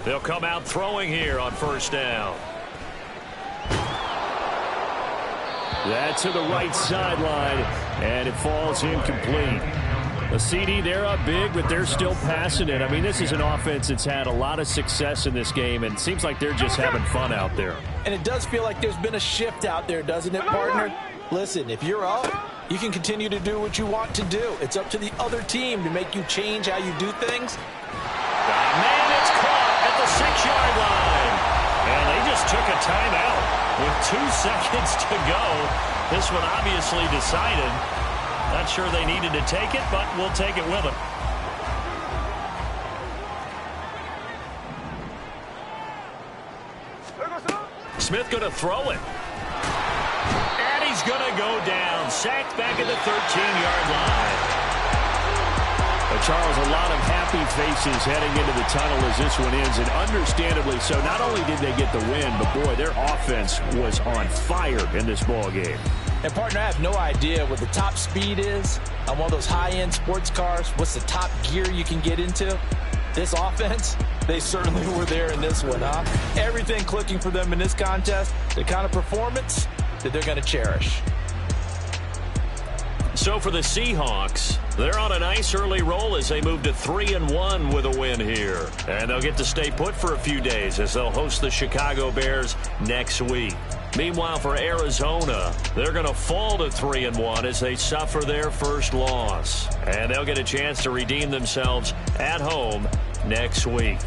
They'll come out throwing here on 1st down. That's to the right sideline, and it falls incomplete. A CD, they're up big, but they're still passing it. I mean, this is an offense that's had a lot of success in this game, and it seems like they're just having fun out there. And it does feel like there's been a shift out there, doesn't it, partner? Listen, if you're up, you can continue to do what you want to do. It's up to the other team to make you change how you do things. Man, it's caught at the 6-yard line. And they just took a timeout with 2 seconds to go. This one obviously decided. Not sure they needed to take it, but we'll take it with them. Smith going to throw it. And he's going to go down. Sacked back at the 13-yard line. Charles, a lot of happy faces heading into the tunnel as this one ends, and understandably so. Not only did they get the win, but, boy, their offense was on fire in this ball game. And, partner, I have no idea what the top speed is on one of those high-end sports cars. What's the top gear you can get into? This offense, they certainly were there in this one, huh? Everything clicking for them in this contest, the kind of performance that they're going to cherish. So for the Seahawks, they're on a nice early roll as they move to 3-1 with a win here. And they'll get to stay put for a few days as they'll host the Chicago Bears next week. Meanwhile, for Arizona, they're going to fall to 3-1 as they suffer their first loss. And they'll get a chance to redeem themselves at home next week.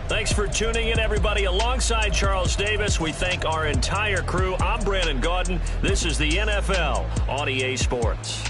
Thanks for tuning in, everybody. Alongside Charles Davis, we thank our entire crew. I'm Brandon Gaudin. This is the NFL on EA Sports.